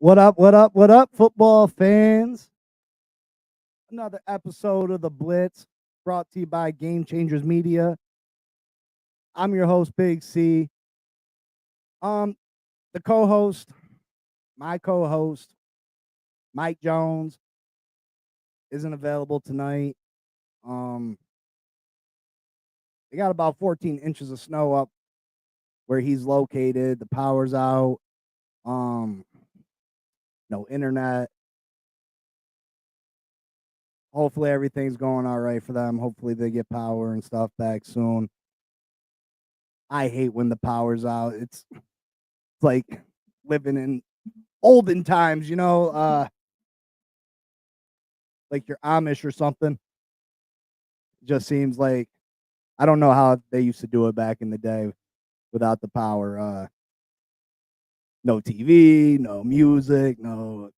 What up, what up, what up, football fans? Another episode of the Blitz brought to you by Game Changers Media. I'm your host, Big C. Um, the co-host, my co-host, Mike Jones, isn't available tonight. Um, they got about 14 inches of snow up where he's located. The power's out. No internet. Hopefully everything's going all right for them. Hopefully they get power and stuff back soon. I hate when the power's out. It's like living in olden times, like you're Amish or something. It just seems like I don't know how they used to do it back in the day without the power. No TV, no music, no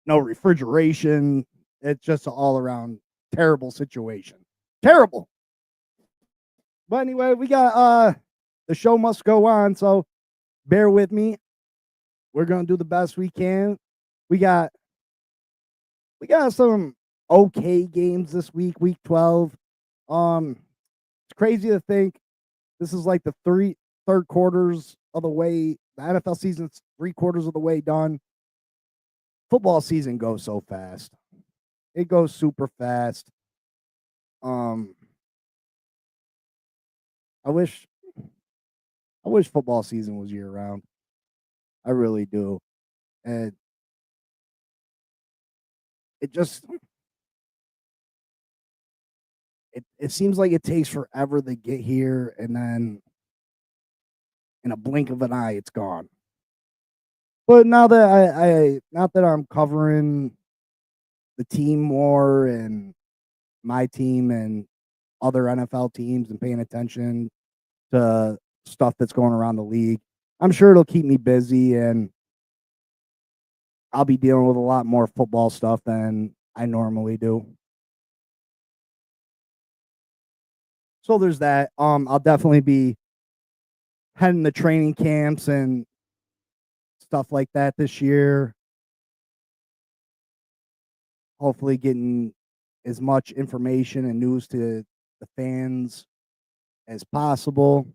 refrigeration. It's just an all around terrible situation. Terrible. But anyway, we got the show must go on, so bear with me. We're gonna do the best we can. We got some okay games this week, week 12. It's crazy to think this is like the third quarters of the way. The NFL season's 3/4 of the way done. Football season goes so fast. It goes super fast. Um, I wish football season was year round. I really do. And it just it seems like it takes forever to get here, and then in a blink of an eye it's gone. But now that not that I'm covering the team more and my team and other NFL teams and paying attention to stuff that's going around the league, I'm sure it'll keep me busy and I'll be dealing with a lot more football stuff than I normally do. So there's that. I'll definitely be heading to training camps and stuff like that this year. Hopefully getting as much information and news to the fans as possible.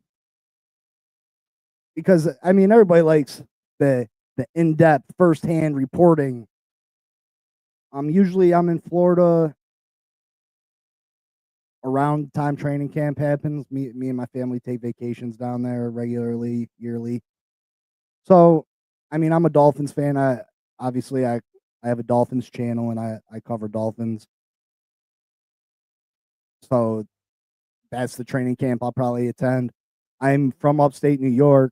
Because I mean everybody likes the in-depth first-hand reporting. Usually I'm in Florida around time training camp happens. Me and my family take vacations down there regularly, yearly. So, I mean, I'm a Dolphins fan. I have a Dolphins channel and I cover Dolphins. So that's the training camp I'll probably attend. I'm from upstate New York,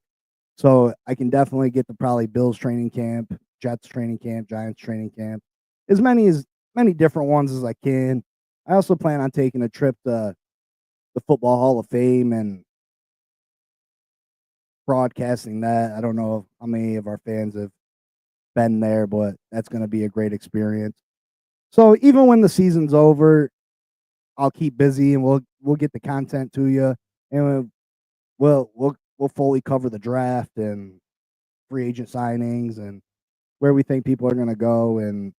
so I can definitely get to probably Bills training camp, Jets training camp, Giants training camp, as many different ones as I can. I also plan on taking a trip to the Football Hall of Fame and broadcasting that. I don't know how many of our fans have been there, but that's going to be a great experience. So even when the season's over, I'll keep busy and we'll get the content to you, and we'll fully cover the draft and free agent signings and where we think people are going to go, and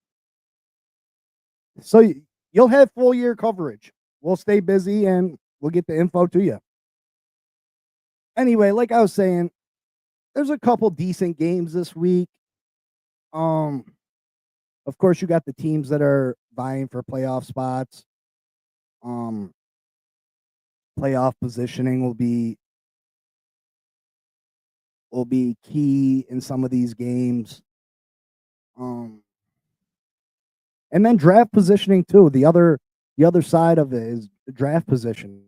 so you'll have full year coverage. We'll stay busy and we'll get the info to you. Anyway, like I was saying, there's a couple decent games this week. Of course, you got the teams that are vying for playoff spots. Playoff positioning will be key in some of these games. And then draft positioning too. The other side of it is the draft positioning.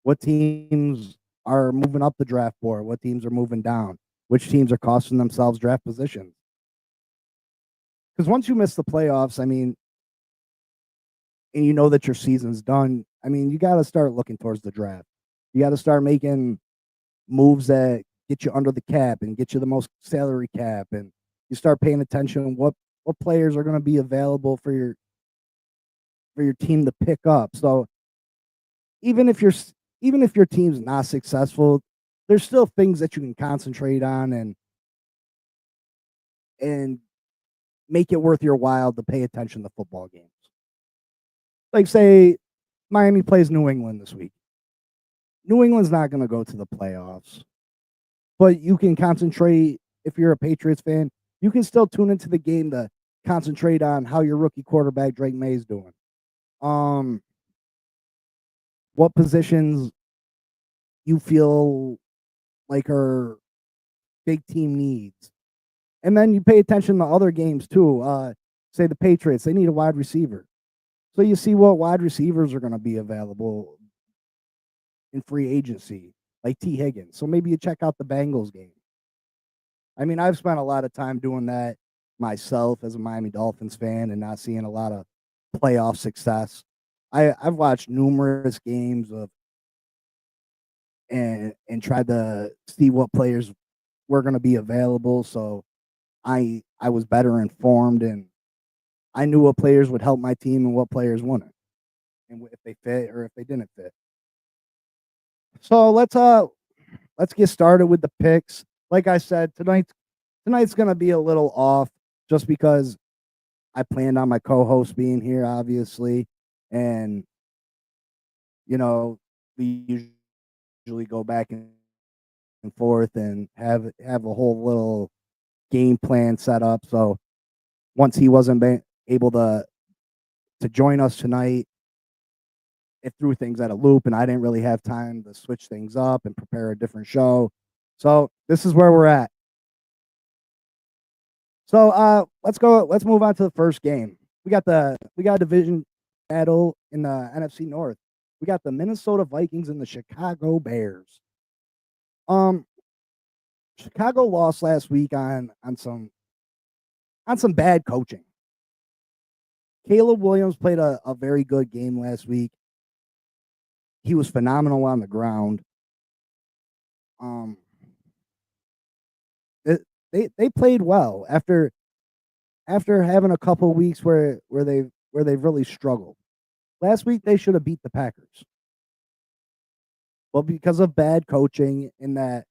What teams are moving up the draft board? What teams are moving down? Which teams are costing themselves draft positions? Because once you miss the playoffs, I mean, and you know that your season's done, I mean, you got to start looking towards the draft. You got to start making moves that get you under the cap and get you the most salary cap, and you start paying attention to what players are going to be available for your team to pick up. So even if your team's not successful, there's still things that you can concentrate on and and make it worth your while to pay attention to football games. Like, say, Miami plays New England this week. New England's not going to go to the playoffs, but you can concentrate. If you're a Patriots fan, you can still tune into the game to concentrate on how your rookie quarterback Drake May is doing. What positions you feel like are big team needs, and then you pay attention to other games too. Say the Patriots, they need a wide receiver, so you see what wide receivers are going to be available in free agency, like T. Higgins. So maybe you check out the Bengals game. I mean, I've spent a lot of time doing that myself as a Miami Dolphins fan and not seeing a lot of playoff success. I've watched numerous games of and tried to see what players were going to be available. So I was better informed and I knew what players would help my team and what players wouldn't, and if they fit or if they didn't fit. So let's get started with the picks. Like I said, tonight's gonna be a little off just because I planned on my co-host being here, obviously, and we usually go back and forth and have a whole little game plan set up. So once he wasn't able to join us tonight, it threw things at a loop, and I didn't really have time to switch things up and prepare a different show. So this is where we're at. So let's go. Let's move on to the first game. We got a division battle in the NFC North. We got the Minnesota Vikings and the Chicago Bears. Chicago lost last week on some bad coaching. Caleb Williams played a very good game last week. He was phenomenal on the ground. They played well after having a couple of weeks where they've really struggled. Last week they should have beat the Packers, but because of bad coaching in that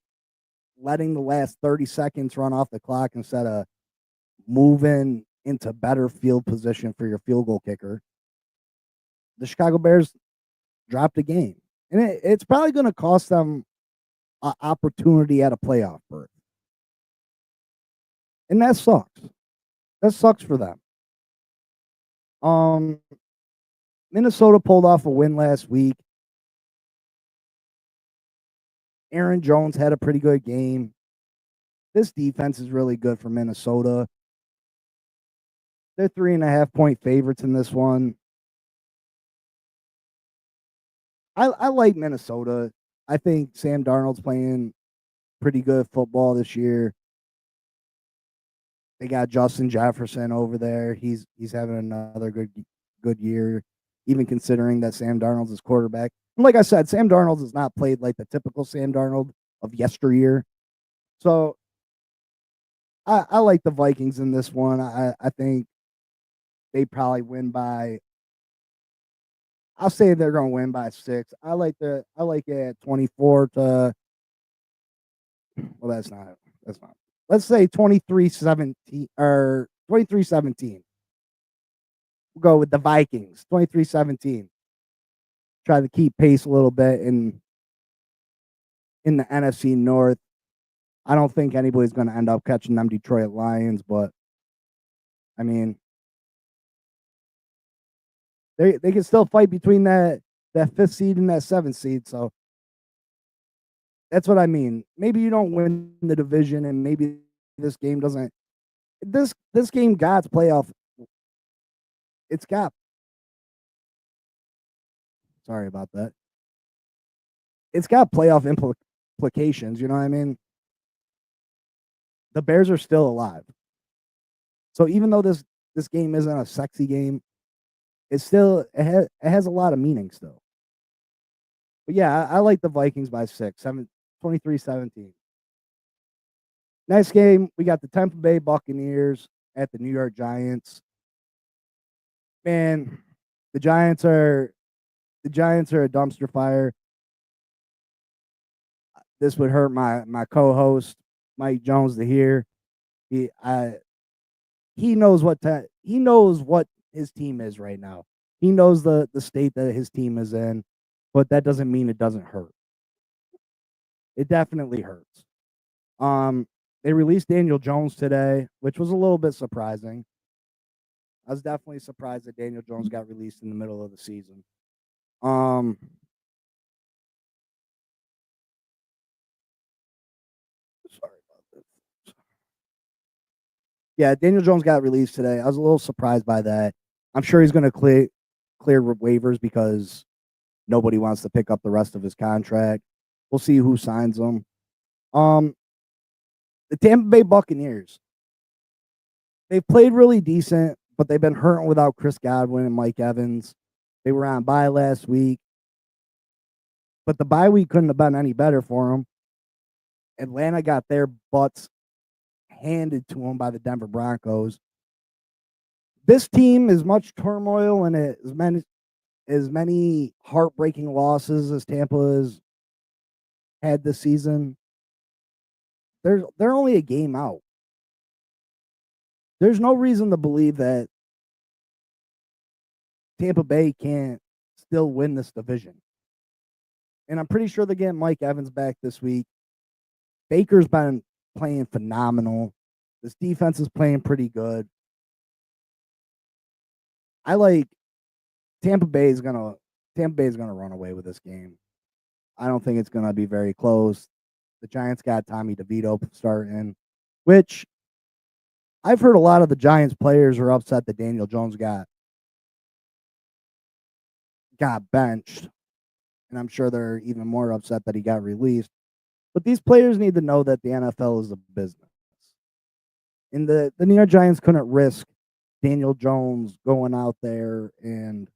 letting the last 30 seconds run off the clock instead of moving into better field position for your field goal kicker, the Chicago Bears dropped a game, and it's probably going to cost them an opportunity at a playoff berth, and that sucks. That sucks for them. Minnesota pulled off a win last week. Aaron Jones had a pretty good game. This defense is really good for Minnesota. They're 3.5-point favorites in this one. I like Minnesota. I think Sam Darnold's playing pretty good football this year. They got Justin Jefferson over there. He's having another good year, even considering that Sam Darnold's his quarterback. And like I said, Sam Darnold has not played like the typical Sam Darnold of yesteryear. So I like the Vikings in this one. I think they probably win by. I'll say they're going to win by 6. I like it at 24 to. Well, that's not. Let's say 23-17 or 23-17. We'll go with the Vikings. 23-17. Try to keep pace a little bit in the NFC North. I don't think anybody's going to end up catching them Detroit Lions, but I mean, they can still fight between that 5th seed and that 7th seed. So that's what I mean. Maybe you don't win the division, and maybe this game doesn't. This game got playoff. It's got. Sorry about that. It's got playoff implications. You know what I mean? The Bears are still alive. So even though this game isn't a sexy game, it's still it has a lot of meaning still. But yeah, I like the Vikings by 6, 23-17. Next game, we got the Tampa Bay Buccaneers at the New York Giants. Man, the Giants are a dumpster fire. This would hurt my co-host Mike Jones to hear. he knows he knows what his team is right now. He knows the state that his team is in, but that doesn't mean it doesn't hurt. It definitely hurts. Um, they released Daniel Jones today, which was a little bit surprising. I was definitely surprised that Daniel Jones got released in the middle of the season. Um, sorry about this. Yeah, Daniel Jones got released today. I was a little surprised by that. I'm sure he's going to clear waivers because nobody wants to pick up the rest of his contract. We'll see who signs him. Um, the Tampa Bay Buccaneers. They've played really decent, but they've been hurting without Chris Godwin and Mike Evans. They were on bye last week, but the bye week couldn't have been any better for them. Atlanta got their butts handed to them by the Denver Broncos. This team, as much turmoil and as many heartbreaking losses as Tampa has had this season, they're only a game out. There's no reason to believe that Tampa Bay can't still win this division. And I'm pretty sure they're getting Mike Evans back this week. Baker's been playing phenomenal. This defense is playing pretty good. I like Tampa Bay is gonna run away with this game. I don't think it's gonna be very close. The Giants got Tommy DeVito starting, which I've heard a lot of the Giants players are upset that Daniel Jones got benched, and I'm sure they're even more upset that he got released. But these players need to know that the NFL is a business. And the New York Giants couldn't risk Daniel Jones going out there and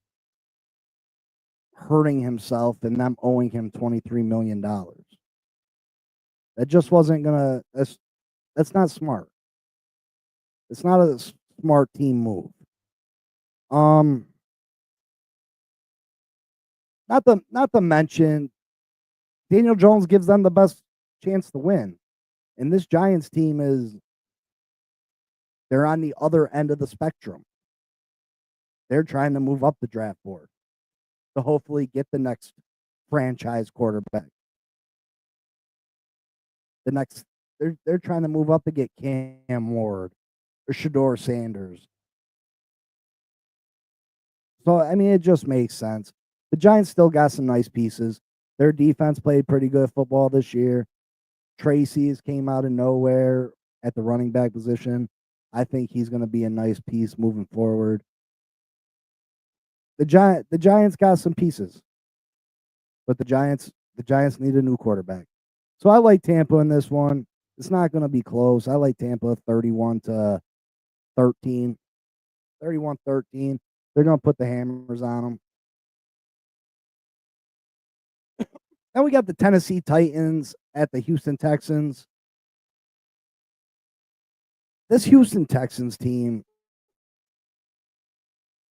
hurting himself and them owing him $23 million. That just wasn't gonna. That's not smart. It's not a smart team move. Not to mention, Daniel Jones gives them the best chance to win, and this Giants team they're on the other end of the spectrum. They're trying to move up the draft board to hopefully get the next franchise quarterback. They're trying to move up to get Cam Ward or Shador Sanders. So I mean, it just makes sense. The Giants still got some nice pieces. Their defense played pretty good football this year. Tracy's came out of nowhere at the running back position. I think he's going to be a nice piece moving forward. The Giants got some pieces, but the Giants need a new quarterback. So I like Tampa in this one. It's not going to be close. I like Tampa 31-13. 31-13. They're going to put the hammers on them. Then we got the Tennessee Titans at the Houston Texans. This Houston Texans team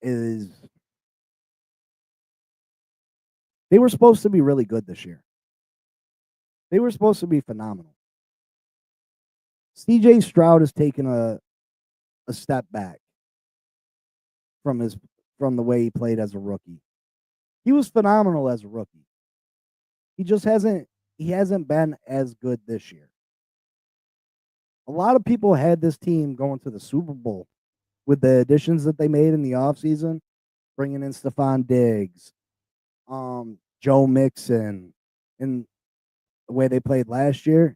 they were supposed to be really good this year. They were supposed to be phenomenal. CJ Stroud has taken a step back from the way he played as a rookie. He was phenomenal as a rookie. He just hasn't been as good this year. A lot of people had this team going to the Super Bowl with the additions that they made in the offseason, bringing in Stephon Diggs, Joe Mixon, and the way they played last year.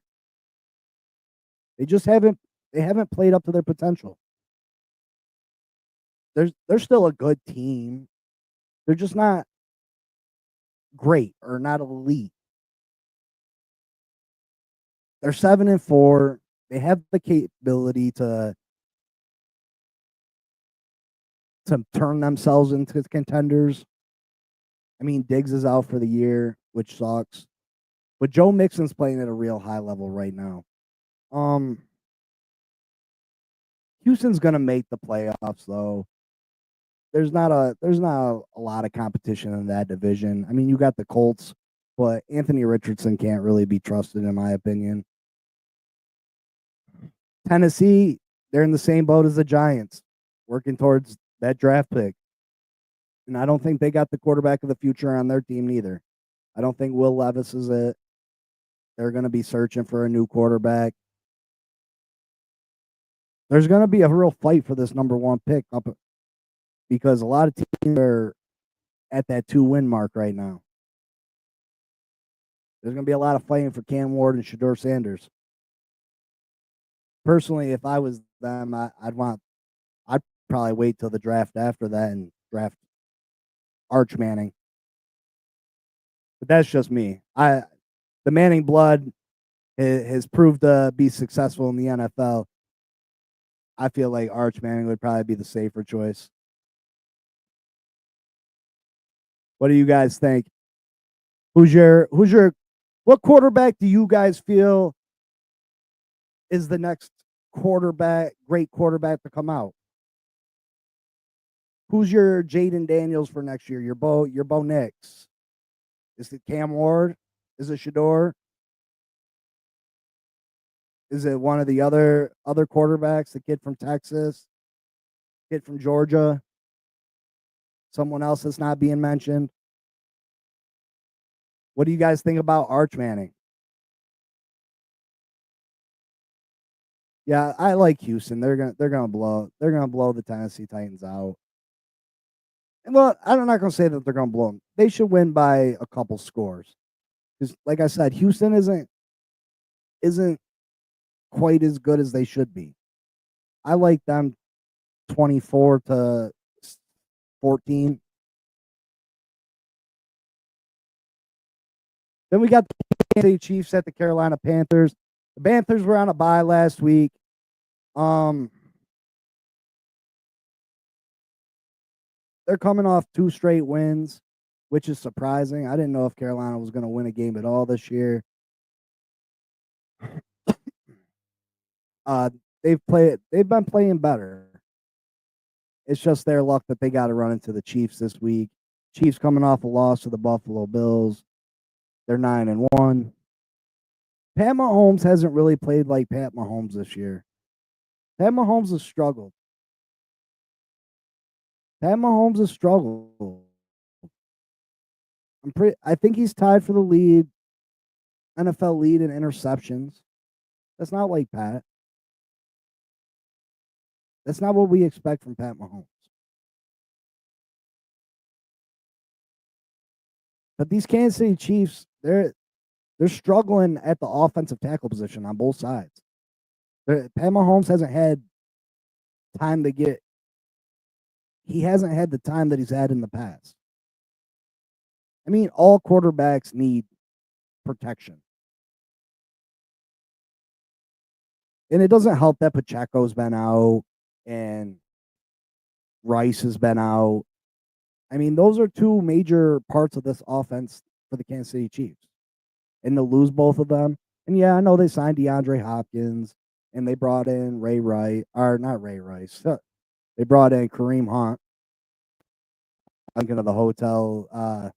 They haven't played up to their potential. They're still a good team. They're just not great or not elite. They're 7-4. They have the capability to turn themselves into contenders. I mean, Diggs is out for the year, which sucks. But Joe Mixon's playing at a real high level right now. Houston's gonna make the playoffs though. There's not a lot of competition in that division. I mean, you got the Colts, but Anthony Richardson can't really be trusted in my opinion. Tennessee they're in the same boat as the Giants, working towards that draft pick. And I don't think they got the quarterback of the future on their team neither. I don't think Will Levis is it. They're going to be searching for a new quarterback. There's going to be a real fight for this number one pick up because a lot of teams are at that 2-win mark right now. There's going to be a lot of fighting for Cam Ward and Shedeur Sanders. Personally, if I was them, I'd probably wait till the draft after that and draft Arch Manning. But that's just me. The Manning blood has proved to be successful in the NFL. I feel like Arch Manning would probably be the safer choice. What do you guys think? What quarterback do you guys feel is the next great quarterback to come out? Who's your Jaden Daniels for next year? Your Bo Nix? Is it Cam Ward? Is it Shedeur? Is it one of the other quarterbacks? The kid from Texas, kid from Georgia, someone else that's not being mentioned? What do you guys think about Arch Manning? Yeah, I like Houston. They're gonna blow the Tennessee Titans out. And well, I'm not gonna say that they're gonna blow them. They should win by a couple scores. Because, like I said, Houston isn't quite as good as they should be. I like them 24-14. Then we got the Kansas City Chiefs at the Carolina Panthers. The Panthers were on a bye last week. They're coming off 2 straight wins, which is surprising. I didn't know if Carolina was going to win a game at all this year. They've been playing better. It's just their luck that they got to run into the Chiefs this week. Chiefs coming off a loss to the Buffalo Bills. They're 9-1. Pat Mahomes hasn't really played like Pat Mahomes this year. Pat Mahomes has struggled. I think he's tied for the NFL lead in interceptions. That's not like Pat. That's not what we expect from Pat Mahomes. But these Kansas City Chiefs, they're struggling at the offensive tackle position on both sides. Pat Mahomes hasn't had time to get. He hasn't had the time that he's had in the past. I mean, all quarterbacks need protection. And it doesn't help that Pacheco's been out and Rice has been out. I mean, those are 2 major parts of this offense for the Kansas City Chiefs. And to lose both of them. And yeah, I know they signed DeAndre Hopkins and they brought in Ray Rice, or not Ray Rice. They brought in Kareem Hunt. I'm thinking of the hotel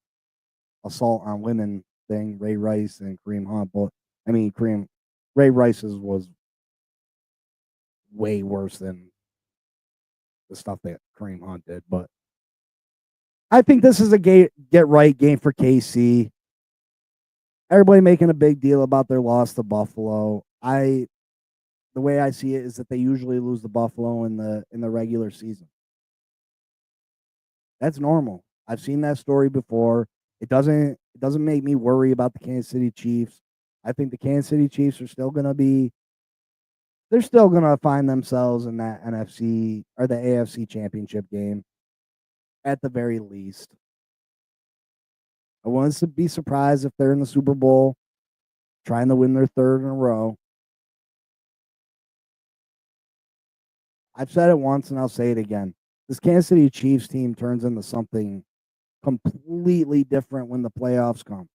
assault on women thing, Ray Rice and Kareem Hunt. But I mean, Ray Rice's was way worse than the stuff that Kareem Hunt did. But I think this is a get right game for KC. Everybody making a big deal about their loss to Buffalo. The way I see it is that they usually lose to Buffalo in the regular season. That's normal. I've seen that story before. It doesn't make me worry about the Kansas City Chiefs. I think the Kansas City Chiefs are still going to they're still going to find themselves in that NFC or the AFC championship game at the very least. I wouldn't be surprised if they're in the Super Bowl trying to win their 3rd in a row. I've said it once and I'll say it again. This Kansas City Chiefs team turns into something completely different when the playoffs come.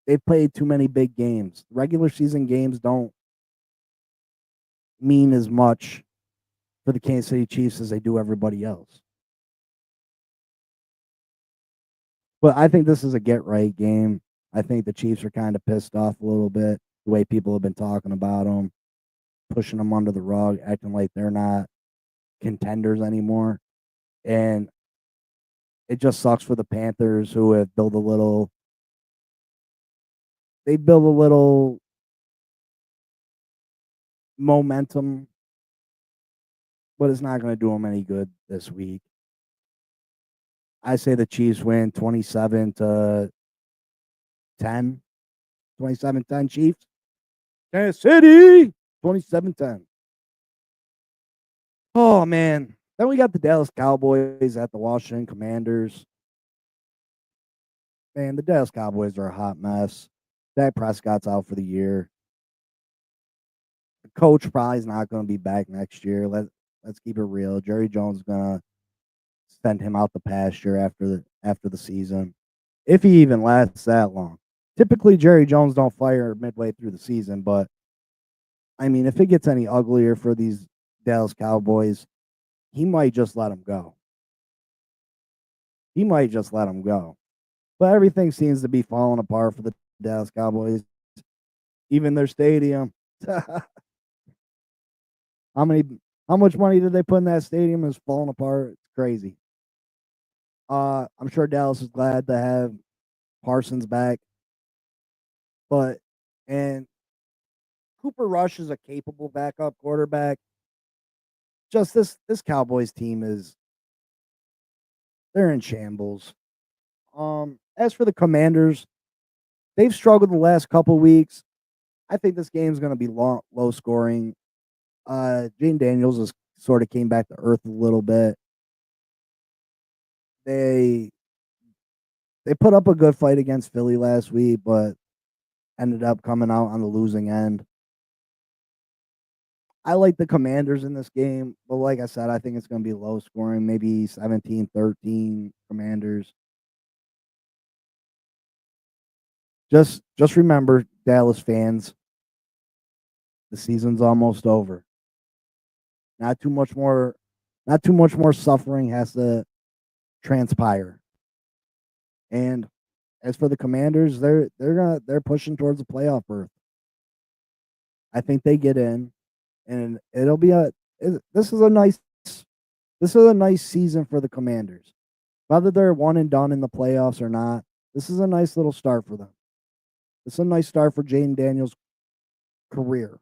They've played too many big games. Regular season games don't mean as much for the Kansas City Chiefs as they do everybody else. But I think this is a get-right game. I think the Chiefs are kind of pissed off a little bit, the way people have been talking about them. pushing them under the rug, acting like they're not contenders anymore. And it just sucks for the Panthers who have built a little. They build a little momentum, but it's not going to do them any good this week. I say the Chiefs win 27-10. 27-10 Chiefs. Kansas City 27-10. Oh man. Then we got the Dallas Cowboys at the Washington Commanders. Man, the Dallas Cowboys are a hot mess. Dak Prescott's out for the year. The coach probably is not going to be back next year. Let's keep it real. Jerry Jones is going to send him out the pasture after the season, if he even lasts that long. Typically, Jerry Jones don't fire midway through the season, but I mean, if it gets any uglier for these Dallas Cowboys, he might just let them go. He might just let them go. But everything seems to be falling apart for the Dallas Cowboys, even their stadium. How much money did they put in that stadium? Is falling apart. It's crazy. I'm sure Dallas is glad to have Parsons back, but and Cooper Rush is a capable backup quarterback. Just this Cowboys team they're in shambles. As for the Commanders, they've struggled the last couple weeks. I think this game's going to be low scoring. Jane Daniels has sort of came back to earth a little bit. They put up a good fight against Philly last week, but ended up coming out on the losing end. I like the Commanders in this game, but like I said, I think it's going to be low scoring, maybe 17-13 Commanders. Just remember, Dallas fans, the season's almost over. Not too much more suffering has to transpire. And as for the Commanders, they're pushing towards the playoff berth. I think they get in, and it'll be this is a nice season for the Commanders. Whether they're one and done in the playoffs or not, this is a nice little start for them. It's a nice start for Jaden Daniels' career.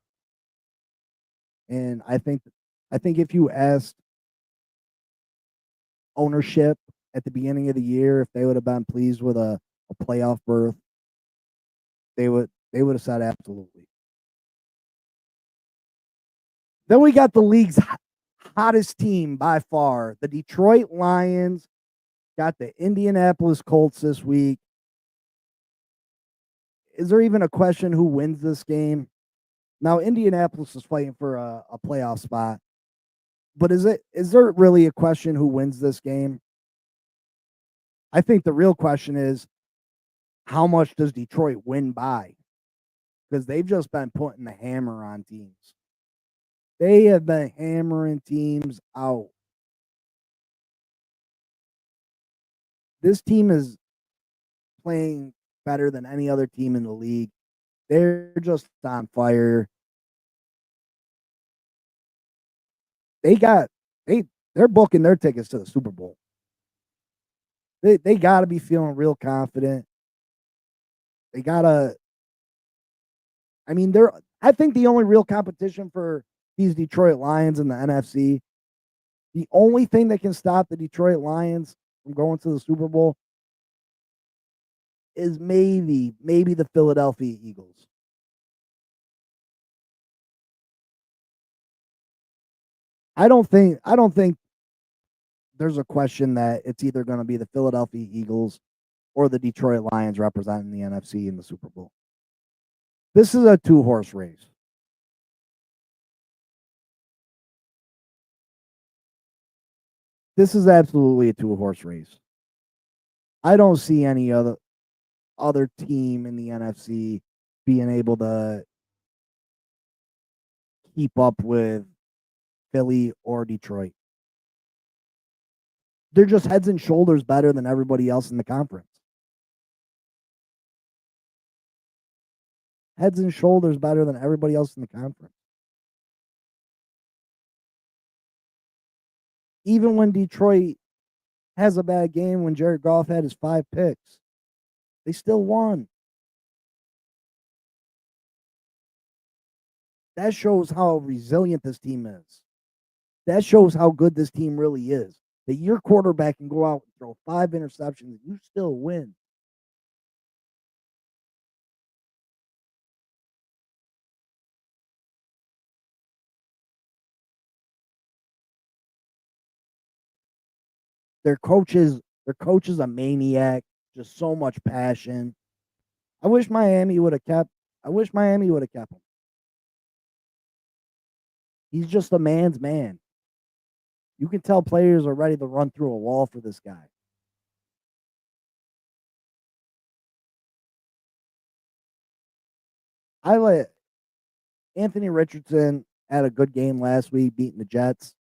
And I think if you asked ownership at the beginning of the year if they would have been pleased with a playoff berth, they would have said absolutely. Then we got the league's hottest team by far. The Detroit Lions got the Indianapolis Colts this week. Is there even a question who wins this game? Now, Indianapolis is fighting for a playoff spot. But is there really a question who wins this game? I think the real question is, how much does Detroit win by? Because they've just been putting the hammer on teams. They have been hammering teams out. This team is playing better than any other team in the league. They're just on fire. They're booking their tickets to the Super Bowl. They got to be feeling real confident. They gotta. I mean, I think the only real competition for these Detroit Lions in the NFC, the only thing that can stop the Detroit Lions from going to the Super Bowl is maybe the Philadelphia Eagles. I don't think there's a question that it's either going to be the Philadelphia Eagles or the Detroit Lions representing the NFC in the Super Bowl. This is a 2-horse race. This is absolutely a 2-horse race. I don't see any other team in the NFC being able to keep up with Philly or Detroit. They're just heads and shoulders better than everybody else in the conference. Heads and shoulders better than everybody else in the conference. Even when Detroit has a bad game, when Jared Goff had his 5 picks, they still won. That shows how resilient this team is. That shows how good this team really is. That your quarterback can go out and throw 5 interceptions and you still win. Their coach is a maniac, just so much passion. I wish Miami would have kept him. He's just a man's man. You can tell players are ready to run through a wall for this guy. I let Anthony Richardson had a good game last week beating the Jets.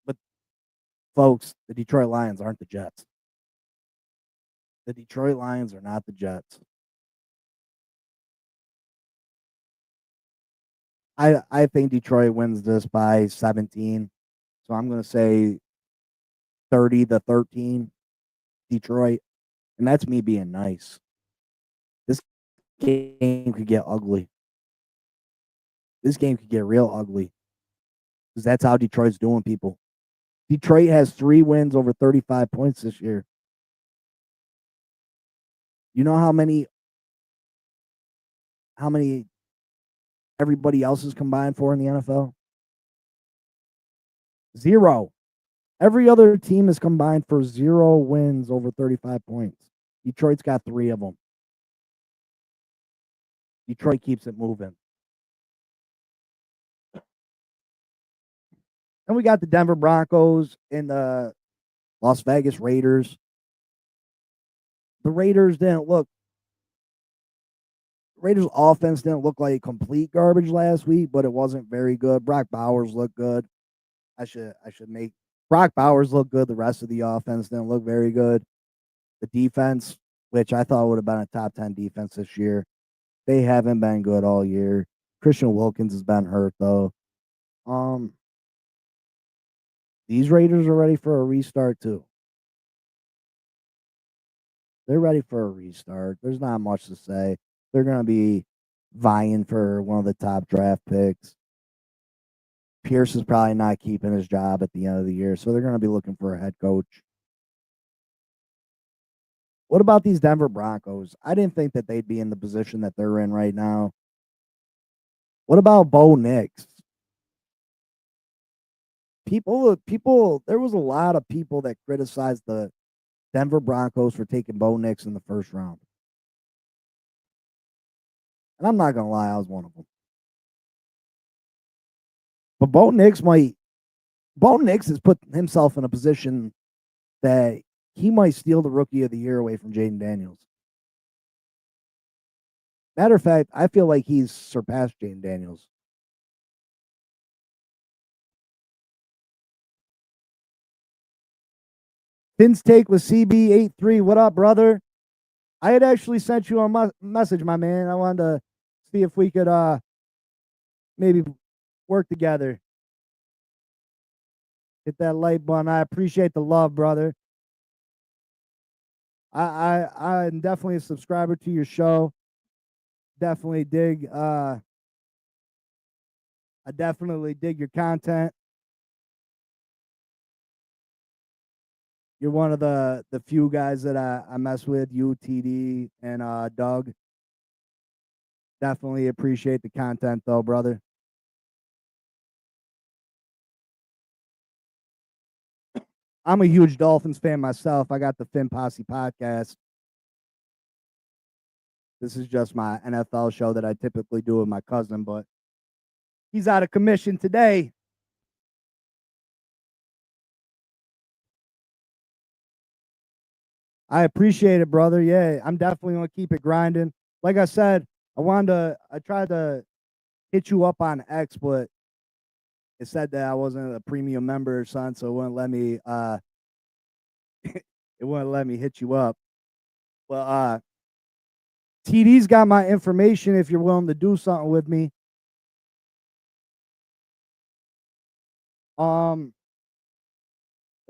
But folks, the Detroit Lions aren't the Jets. The Detroit Lions are not the Jets. I think Detroit wins this by 17. So I'm going to say 30-13 Detroit. And that's me being nice. This game could get ugly. This game could get real ugly. Because that's how Detroit's doing people. Detroit has 3 wins over 35 points this year. You know how many everybody else is combined for in the NFL? 0. Every other team is combined for 0 wins over 35 points. Detroit's got 3 of them. Detroit keeps it moving. And we got the Denver Broncos and the Las Vegas Raiders. The Raiders offense didn't look like complete garbage last week, but it wasn't very good. Brock Bowers looked good. I should make Brock Bowers look good. The rest of the offense didn't look very good. The defense, which I thought would have been a top 10 defense this year, they haven't been good all year. Christian Wilkins has been hurt though. These Raiders are ready for a restart too. They're ready for a restart. There's not much to say. They're going to be vying for one of the top draft picks. Pierce is probably not keeping his job at the end of the year, so they're going to be looking for a head coach. What about these Denver Broncos? I didn't think that they'd be in the position that they're in right now. What about Bo Nix? There was a lot of people that criticized the Denver Broncos for taking Bo Nix in the first round. And I'm not going to lie, I was one of them. But Bo Nix has put himself in a position that he might steal the Rookie of the Year away from Jaden Daniels. Matter of fact, I feel like he's surpassed Jaden Daniels. Finn's Take with CB83. What up, brother? I had actually sent you a message, my man. I wanted to see if we could maybe work together. Hit that like button. I appreciate the love, brother. I'm definitely a subscriber to your show. Definitely dig I definitely dig your content. You're one of the few guys that I mess with, you, TD, and Doug. Definitely appreciate the content though, brother. I'm a huge Dolphins fan myself. I got the Finn Posse podcast. This is just my NFL show that I typically do with my cousin, but he's out of commission today. I appreciate it, brother. Yeah, I'm definitely gonna keep it grinding. Like I said, I tried to hit you up on X, but it said that I wasn't a premium member or something, so it wouldn't let me it wouldn't let me hit you up. Well, TD's got my information if you're willing to do something with me. Um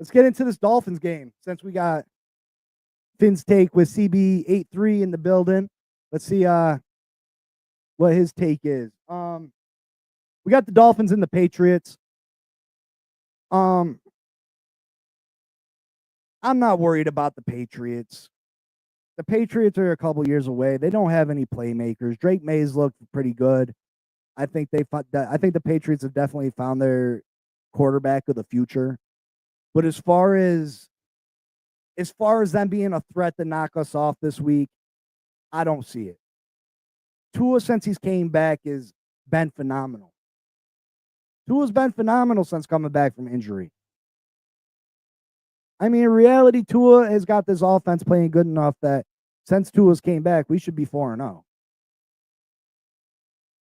let's get into this Dolphins game since we got Finn's take with CB83 in the building. Let's see what his take is. We got the Dolphins and the Patriots. I'm not worried about the Patriots. The Patriots are a couple years away. They don't have any playmakers. Drake Mays looked pretty good. I think the Patriots have definitely found their quarterback of the future. But as far as them being a threat to knock us off this week, I don't see it. Tua, since he's came back, has been phenomenal. Tua's been phenomenal since coming back from injury. I mean, in reality, Tua has got this offense playing good enough that since Tua's came back, we should be 4-0.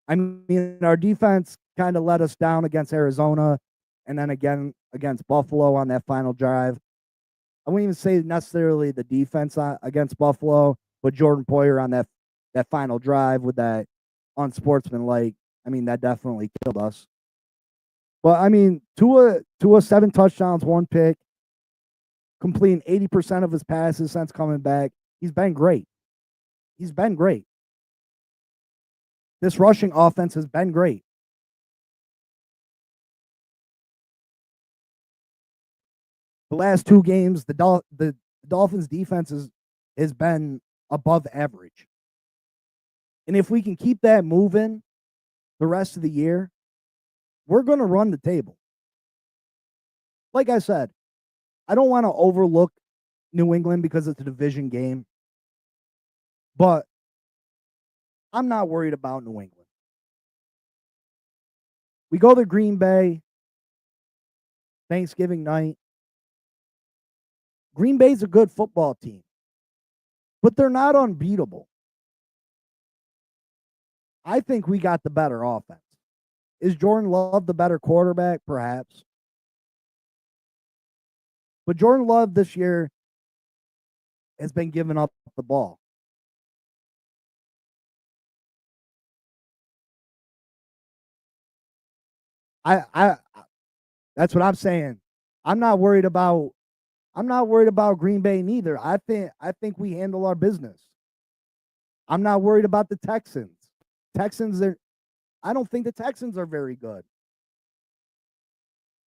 I mean, our defense kind of let us down against Arizona and then again against Buffalo on that final drive. I wouldn't even say necessarily the defense against Buffalo, but Jordan Poyer on that final drive with that unsportsmanlike, I mean, that definitely killed us. But, I mean, Tua 7 touchdowns, 1 pick, completing 80% of his passes since coming back. He's been great. He's been great. This rushing offense has been great. The last 2 games, the Dolphins' defense has been above average. And if we can keep that moving the rest of the year, we're going to run the table. Like I said, I don't want to overlook New England because it's a division game, but I'm not worried about New England. We go to Green Bay Thanksgiving night. Green Bay's a good football team, but they're not unbeatable. I think we got the better offense. Is Jordan Love the better quarterback? Perhaps. But Jordan Love this year has been giving up the ball. I that's what I'm saying. I'm not worried about Green Bay neither. I think we handle our business. I'm not worried about the Texans. I don't think the Texans are very good.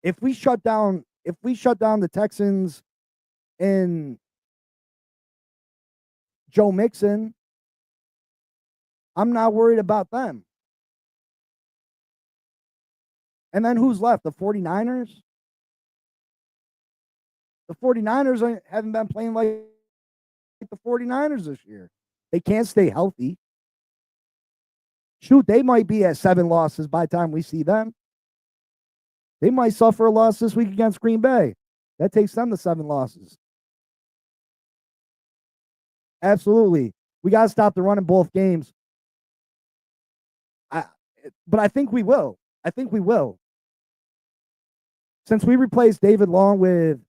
If we shut down the Texans and Joe Mixon, I'm not worried about them. And then who's left? The 49ers? The 49ers haven't been playing like the 49ers this year. They can't stay healthy. Shoot, they might be at 7 losses by the time we see them. They might suffer a loss this week against Green Bay. That takes them to 7 losses. Absolutely. We got to stop the run in both games. But I think we will. Since we replaced David Long with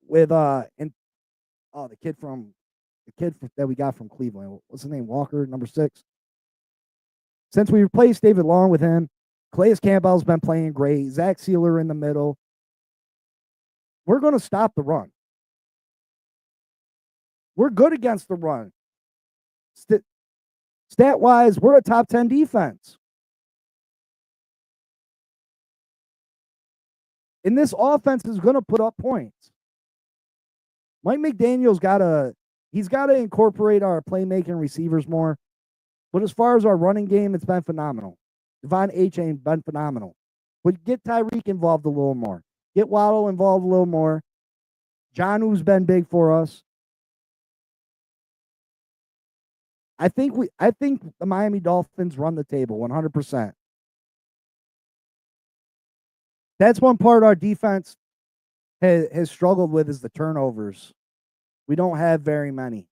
the kid that we got from Cleveland. What's his name? Walker, number 6. Since we replaced David Long with him, Calais Campbell's been playing great. Zach Sealer in the middle. We're going to stop the run. We're good against the run. Stat-wise, we're a top 10 defense. And this offense is going to put up points. Mike McDaniel's got to incorporate our playmaking receivers more. But as far as our running game, it's been phenomenal. Devon A-Chain been phenomenal. But get Tyreek involved a little more. Get Waddle involved a little more. Jonu's been big for us. I think the Miami Dolphins run the table 100%. That's one part our defense has struggled with is the turnovers. We don't have very many.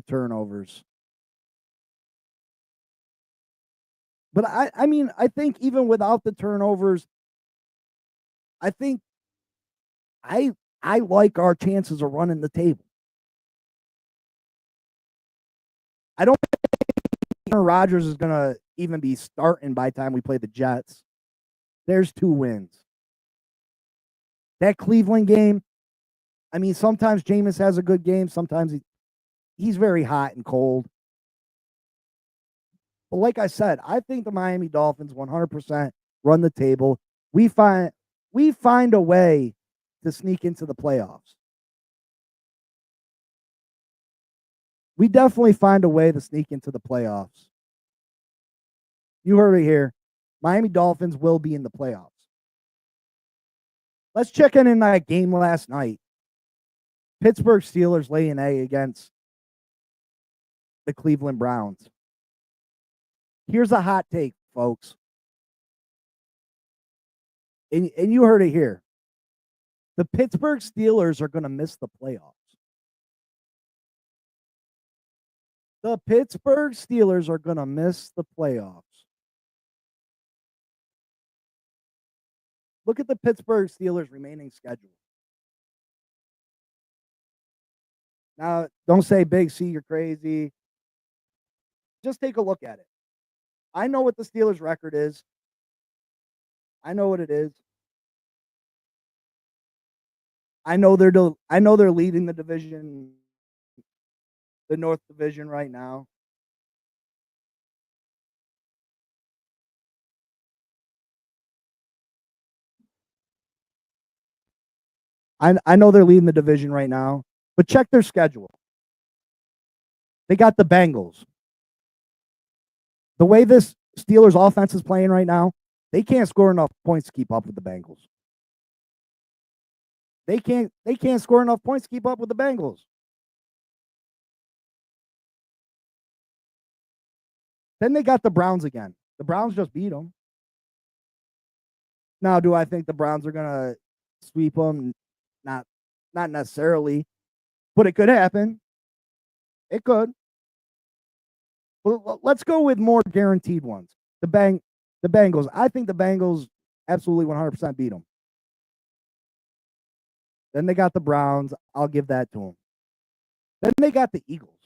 Turnovers. But I mean, I think even without the turnovers, I think I like our chances of running the table. I don't think Aaron Rodgers is going to even be starting by the time we play the Jets. There's 2 wins. That Cleveland game, I mean, sometimes Jameis has a good game. Sometimes he's very hot and cold. But like I said, I think the Miami Dolphins 100% run the table. We find a way to sneak into the playoffs. We definitely find a way to sneak into the playoffs. You heard it here. Miami Dolphins will be in the playoffs. Let's check in that game last night. Pittsburgh Steelers lay an egg against the Cleveland Browns. Here's a hot take, folks. And you heard it here. The Pittsburgh Steelers are going to miss the playoffs. The Pittsburgh Steelers are going to miss the playoffs. Look at the Pittsburgh Steelers' remaining schedule. Now, don't say, Big C, you're crazy. Just take a look at it. I know what the Steelers' record is. I know what it is. I know they're leading the division, the North Division right now. I know they're leading the division right now, but check their schedule. They got the Bengals. The way this Steelers offense is playing right now, they can't score enough points to keep up with the Bengals. They can't score enough points to keep up with the Bengals. Then they got the Browns again. The Browns just beat them. Now, do I think the Browns are going to sweep them? Not necessarily, but it could happen. It could. Well, let's go with more guaranteed ones. The Bengals. I think the Bengals absolutely 100% beat them. Then they got the Browns. I'll give that to them. Then they got the Eagles.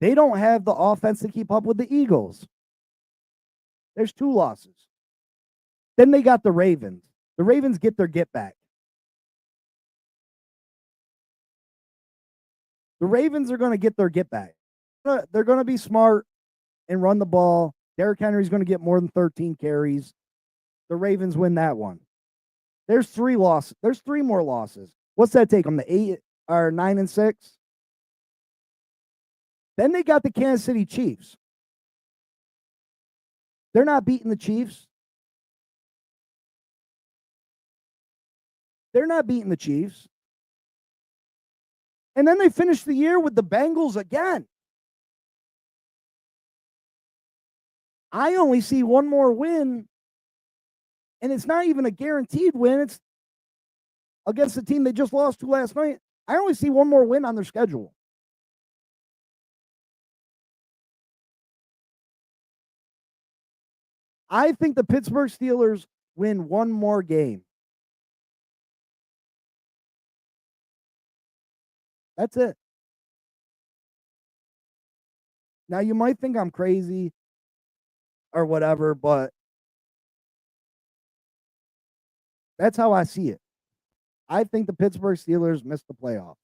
They don't have the offense to keep up with the Eagles. There's 2 losses. Then they got the Ravens. The Ravens get their get back. The Ravens are going to get their get back. They're going to be smart and run the ball. Derrick Henry's going to get more than 13 carries. The Ravens win that one. There's 3 losses. There's 3 more losses. What's that take them? The 8 or 9-6? Then they got the Kansas City Chiefs. They're not beating the Chiefs. They're not beating the Chiefs. And then they finish the year with the Bengals again. I only see one more win, and it's not even a guaranteed win. It's against the team they just lost to last night. I only see one more win on their schedule. I think the Pittsburgh Steelers win one more game. That's it. Now, you might think I'm crazy or whatever, but that's how I see it. I think the Pittsburgh Steelers missed the playoffs.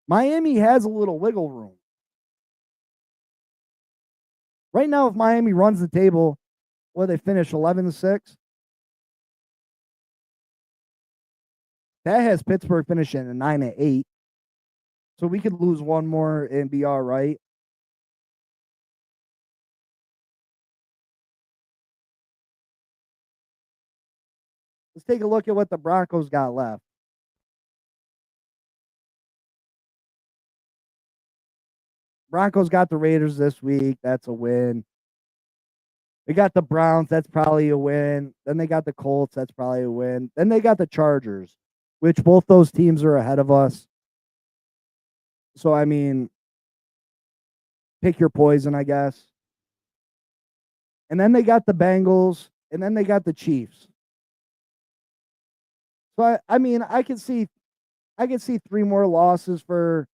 Miami has a little wiggle room. Right now, if Miami runs the table, well, they finish 11-6. That has Pittsburgh finishing at 9-8. So we could lose one more and be all right. Let's take a look at what the Broncos got left. Broncos got the Raiders this week. That's a win. They got the Browns. That's probably a win. Then they got the Colts. That's probably a win. Then they got the Chargers, which both those teams are ahead of us. So, I mean, pick your poison, I guess. And then they got the Bengals, and then they got the Chiefs. So, I mean, I can see 3 more losses for.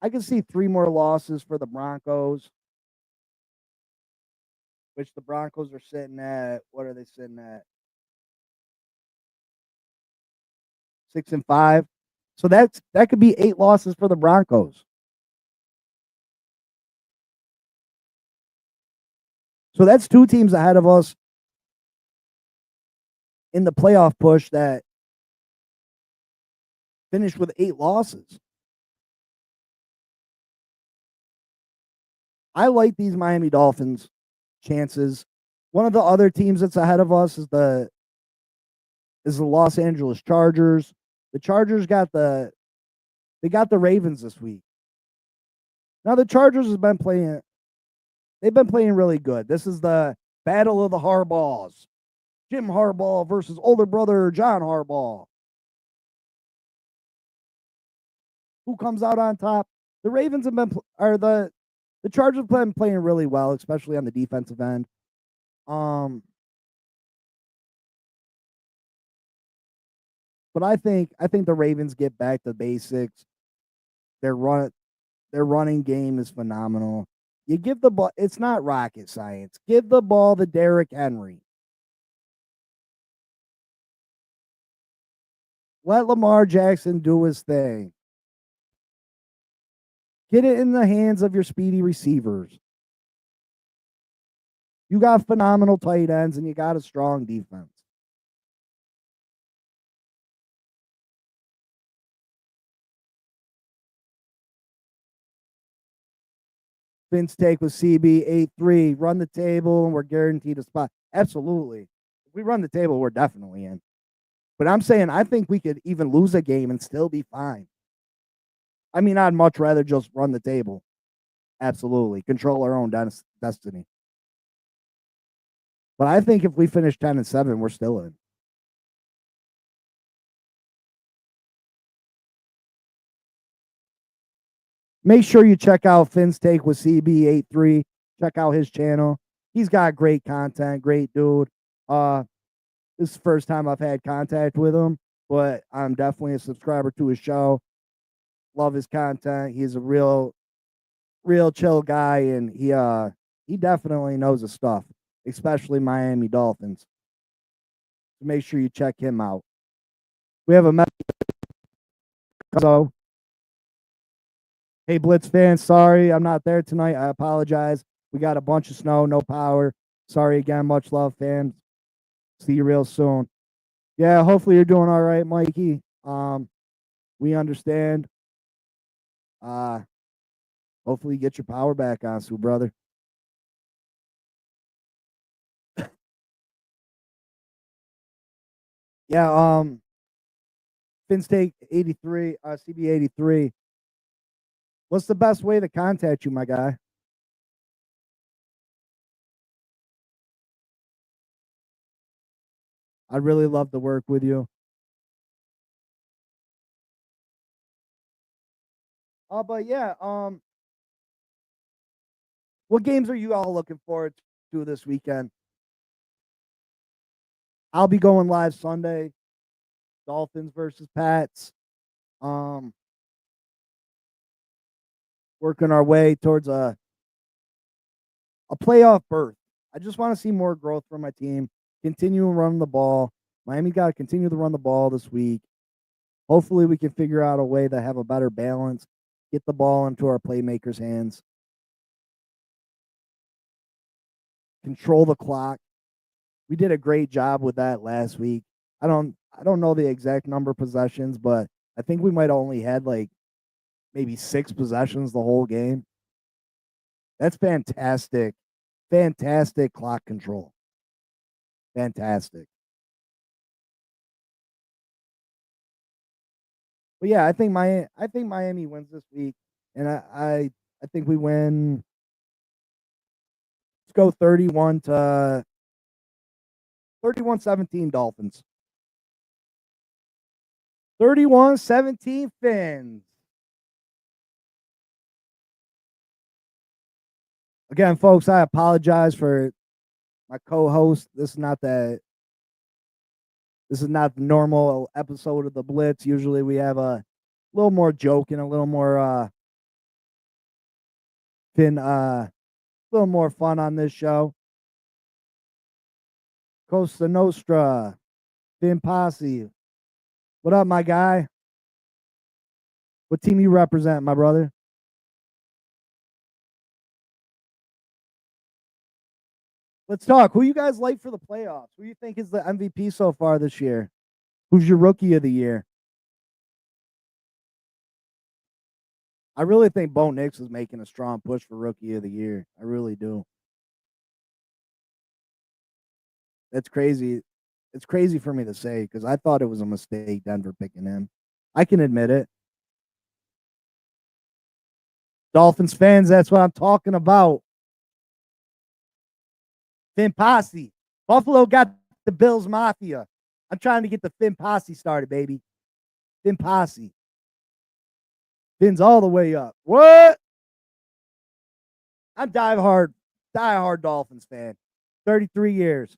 I can see 3 more losses for the Broncos, which the Broncos are sitting at, what are they sitting at? 6-5. So that could be 8 losses for the Broncos. So that's 2 teams ahead of us in the playoff push that finished with 8 losses. I like these Miami Dolphins chances. One of the other teams that's ahead of us is the Los Angeles Chargers. The Chargers got the Ravens this week. Now the Chargers have been playing. They've been playing really good. This is the battle of the Harbaughs. Jim Harbaugh versus older brother John Harbaugh. Who comes out on top? The Ravens have been, or the Chargers have been playing really well, especially on the defensive end. But I think the Ravens get back to basics. Their running game is phenomenal. You give the ball, it's not rocket science. Give the ball to Derrick Henry. Let Lamar Jackson do his thing. Get it in the hands of your speedy receivers. You got phenomenal tight ends and you got a strong defense. Vince take with CB 8-3. Run the table and we're guaranteed a spot. Absolutely. If we run the table, we're definitely in. But I'm saying I think we could even lose a game and still be fine. I mean, I'd much rather just run the table. Absolutely. Control our own destiny. But I think if we finish 10-7, we're still in. Make sure you check out Finn's Take with CB83. Check out his channel. He's got great content, great dude. This is the first time I've had contact with him, but I'm definitely a subscriber to his show. Love his content. He's a real chill guy, and he definitely knows his stuff, especially Miami Dolphins. So make sure you check him out. We have a message. So, hey, Blitz fans, sorry I'm not there tonight. I apologize. We got a bunch of snow, no power. Sorry again. Much love, fans. See you real soon. Yeah, hopefully you're doing all right, Mikey. We understand. Hopefully you get your power back on, Sue, brother. Yeah, FinState 83, CB 83. What's the best way to contact you, my guy? I'd really love to work with you. But yeah, what games are you all looking forward to this weekend? I'll be going live Sunday. Dolphins versus Pats. Working our way towards a playoff berth. I just want to see more growth from my team. Continue running the ball. Miami got to continue to run the ball this week. Hopefully, we can figure out a way to have a better balance, get the ball into our playmakers' hands, control the clock. We did a great job with that last week. I don't know the exact number of possessions, but I think we might have only had like maybe 6 possessions the whole game. That's fantastic. Fantastic clock control. Fantastic. But yeah, I think Miami wins this week, and I think we win. Let's go 31-17 Dolphins. 31-17 Fins. Again, folks, I apologize for my co-host. This is not the normal episode of the Blitz. Usually we have a little more joking, a little more Finn, a little more fun on this show. Costa Nostra, Finn Posse. What up, my guy? What team you represent, my brother? Let's talk. Who you guys like for the playoffs? Who you think is the MVP so far this year? Who's your rookie of the year? I really think Bo Nix is making a strong push for rookie of the year. I really do. That's crazy. It's crazy for me to say because I thought it was a mistake Denver picking him. I can admit it. Dolphins fans, that's what I'm talking about. Finn Posse. Buffalo got the Bills Mafia. I'm trying to get the Finn Posse started, baby. Finn Posse. Finn's all the way up. What? I'm die hard Dolphins fan. 33 years.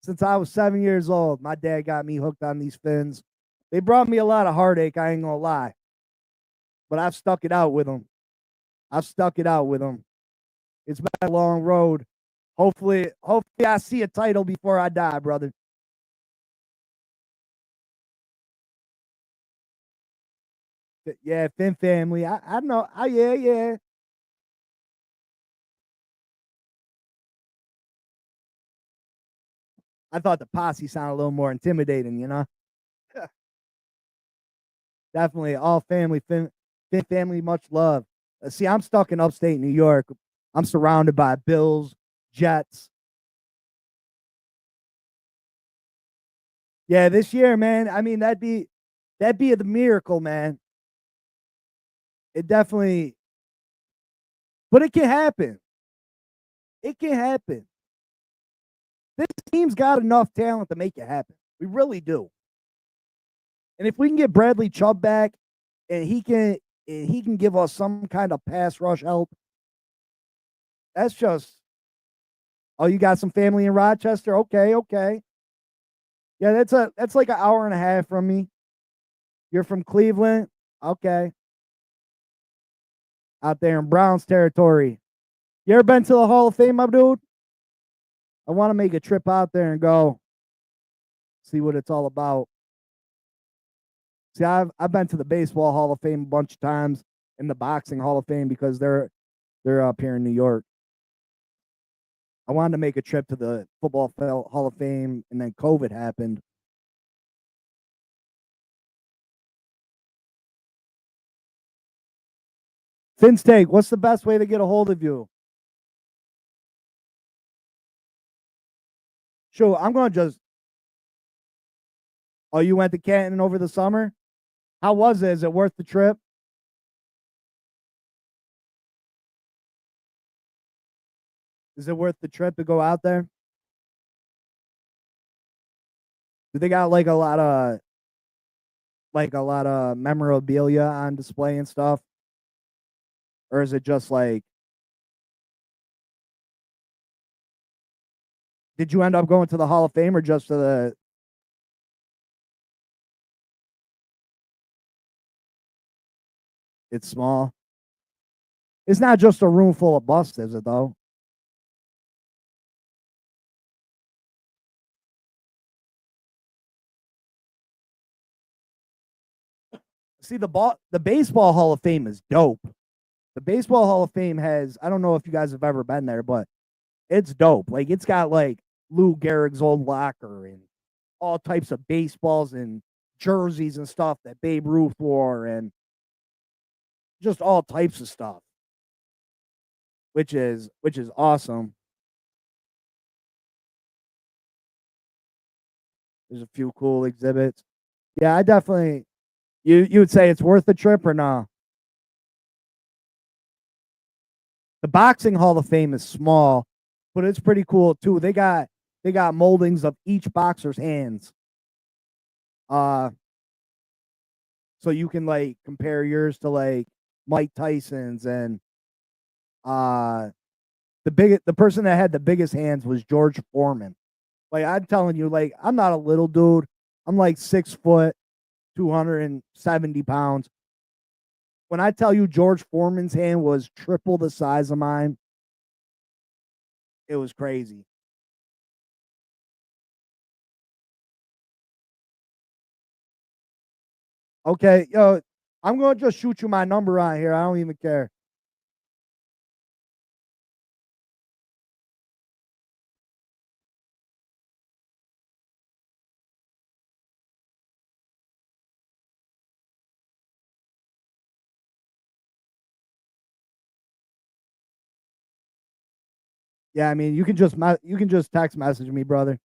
Since I was 7 years old, my dad got me hooked on these Finns. They brought me a lot of heartache, I ain't gonna lie. But I've stuck it out with them. I've stuck it out with them. It's been a long road. Hopefully I see a title before I die, brother. Yeah, Finn family. I know. Yeah. I thought the posse sounded a little more intimidating, you know? Definitely all family, Finn family, much love. See, I'm stuck in upstate New York. I'm surrounded by Bills, Jets. Yeah, this year, man. I mean, that'd be the miracle, man. It definitely, but it can happen. It can happen. This team's got enough talent to make it happen. We really do. And if we can get Bradley Chubb back, and he can give us some kind of pass rush help, that's just. Oh, you got some family in Rochester? Okay. Yeah, that's like an hour and a half from me. You're from Cleveland? Okay. Out there in Browns territory. You ever been to the Hall of Fame, my dude? I want to make a trip out there and go see what it's all about. See, I've been to the Baseball Hall of Fame a bunch of times and the Boxing Hall of Fame because they're up here in New York. I wanted to make a trip to the Football Hall of Fame, and then COVID happened. Finstake, what's the best way to get a hold of you? Sure, I'm going to just. Oh, you went to Canton over the summer? How was it? Is it worth the trip? Is it worth the trip to go out there? Do they got like a lot of memorabilia on display and stuff? Or is it just like did you end up going to the Hall of Fame or just to the it's small? It's not just a room full of busts, is it though? See the Baseball Hall of Fame is dope. The Baseball Hall of Fame has I don't know if you guys have ever been there, but it's dope. Like it's got like Lou Gehrig's old locker and all types of baseballs and jerseys and stuff that Babe Ruth wore and just all types of stuff, which is awesome. There's a few cool exhibits. Yeah, I definitely you would say it's worth the trip or not? The Boxing Hall of Fame is small, but it's pretty cool too. They got moldings of each boxer's hands. Uh so you can like compare yours to like Mike Tyson's and uh the person that had the biggest hands was George Foreman. Like I'm telling you, like I'm not a little dude. I'm like 6 foot, 270 pounds. when I tell you George Foreman's hand was triple the size of mine, it was crazy. Okay, yo, I'm gonna just shoot you my number on here. I don't even care. Yeah, I mean, you can just text message me, brother.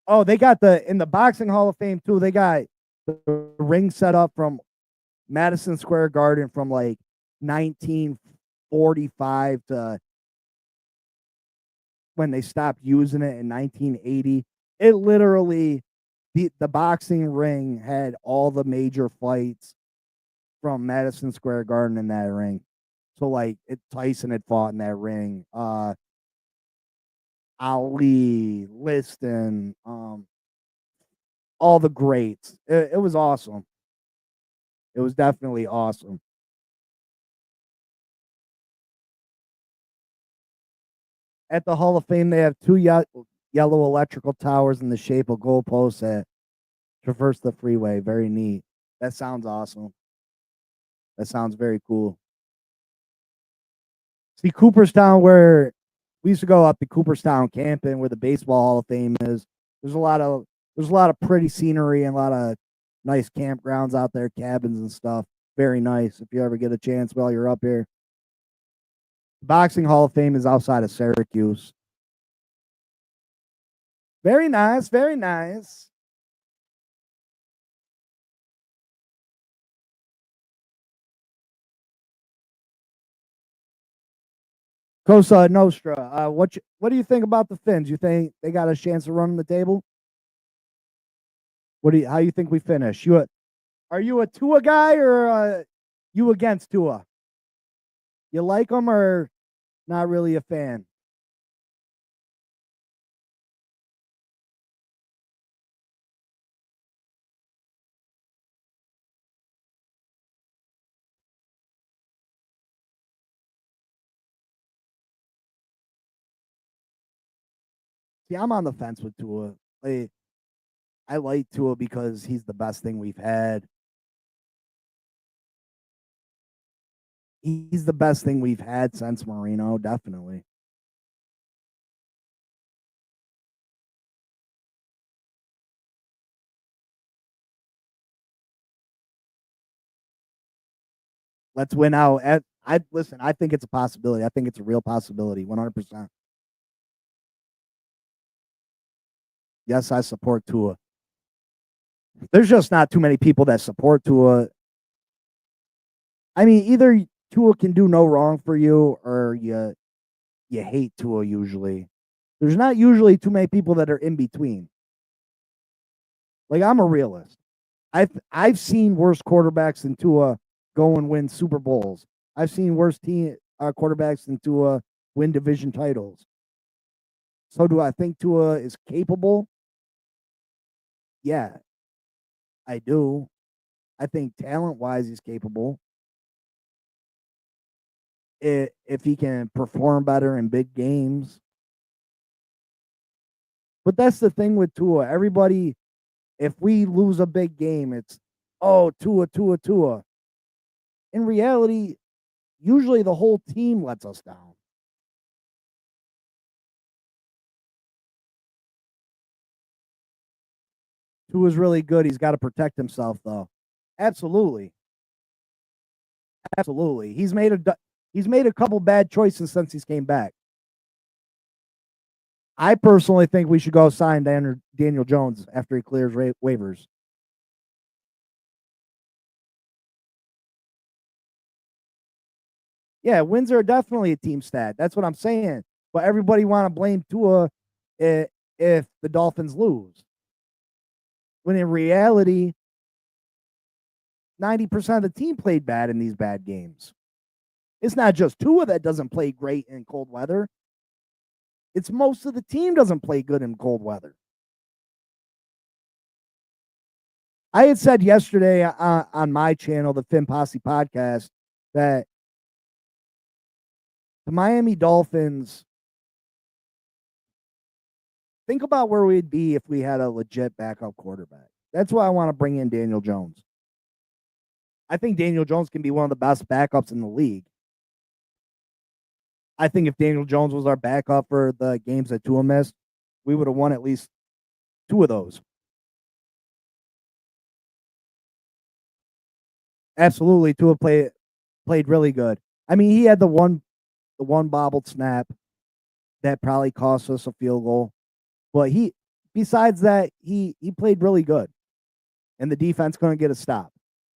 Oh, they got the in the boxing Hall of Fame too. They got the ring set up from Madison Square Garden from like 1945 to when they stopped using it in 1980. It literally the boxing ring had all the major fights from Madison Square Garden in that ring. So like Tyson had fought in that ring. Ali, Liston, all the greats. It was awesome. It was definitely awesome. At the Hall of Fame, they have two yellow electrical towers in the shape of goalposts that traverse the freeway. Very neat. That sounds awesome. That sounds very cool. See, Cooperstown, where we used to go up to Cooperstown camping, where the Baseball Hall of Fame is. There's a lot of pretty scenery and a lot of nice campgrounds out there, cabins and stuff. Very nice if you ever get a chance while you're up here. Boxing Hall of Fame is outside of Syracuse. Very nice, very nice. Cosa Nostra. What do you think about the Finns? You think they got a chance of running the table? How you think we finish? Are you a Tua guy or you against Tua? You like him or not really a fan? See, I'm on the fence with Tua. I like Tua because he's the best thing we've had. He's the best thing we've had since Marino, definitely. Let's win out. I listen. I think it's a possibility. I think it's a real possibility. 100%. Yes, I support Tua. There's just not too many people that support Tua. I mean, either Tua can do no wrong for you, or you hate Tua. Usually, there's not usually too many people that are in between. Like I'm a realist. I've seen worse quarterbacks than Tua go and win Super Bowls. I've seen worse team quarterbacks than Tua win division titles. So do I think Tua is capable? Yeah, I do. I think talent wise, he's capable. If he can perform better in big games. But that's the thing with Tua. Everybody, if we lose a big game, it's, oh, Tua, Tua, Tua. In reality, usually the whole team lets us down. Tua's really good. He's got to protect himself, though. Absolutely. Absolutely. He's made a couple bad choices since he's came back. I personally think we should go sign Daniel Jones after he clears waivers. Yeah, wins are definitely a team stat. That's what I'm saying. But everybody want to blame Tua if the Dolphins lose. When in reality, 90% of the team played bad in these bad games. It's not just Tua that doesn't play great in cold weather. It's most of the team doesn't play good in cold weather. I had said yesterday on my channel, the Fin Posse podcast, that the Miami Dolphins, think about where we'd be if we had a legit backup quarterback. That's why I want to bring in Daniel Jones. I think Daniel Jones can be one of the best backups in the league. I think if Daniel Jones was our backup for the games that Tua missed, we would have won at least 2 of those. Absolutely, Tua played really good. I mean, he had the one bobbled snap that probably cost us a field goal, but besides that, he played really good, and the defense couldn't get a stop.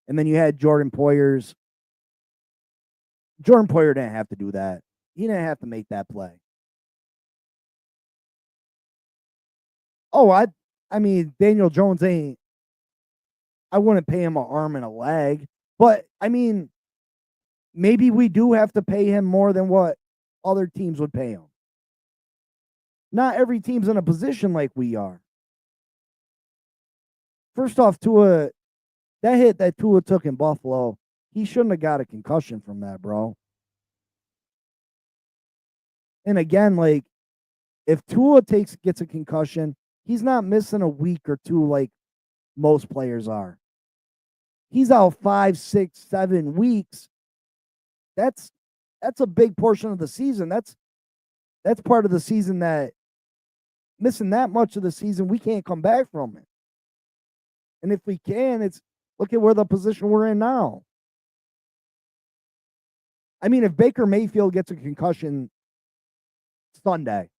And then you had Jordan Poyer didn't have to do that. He didn't have to make that play. Oh, I mean, Daniel Jones ain't. I wouldn't pay him an arm and a leg, but I mean, maybe we do have to pay him more than what other teams would pay him. Not every team's in a position like we are. First off, Tua, that hit that Tua took in Buffalo, he shouldn't have got a concussion from that, bro. And again, like, if Tua gets a concussion, he's not missing a week or 2 like most players are. He's out 5, 6, 7 weeks. That's a big portion of the season. That's part of the season that missing that much of the season, we can't come back from it. And if we can, look at where the position we're in now. I mean, if Baker Mayfield gets a concussion Sunday,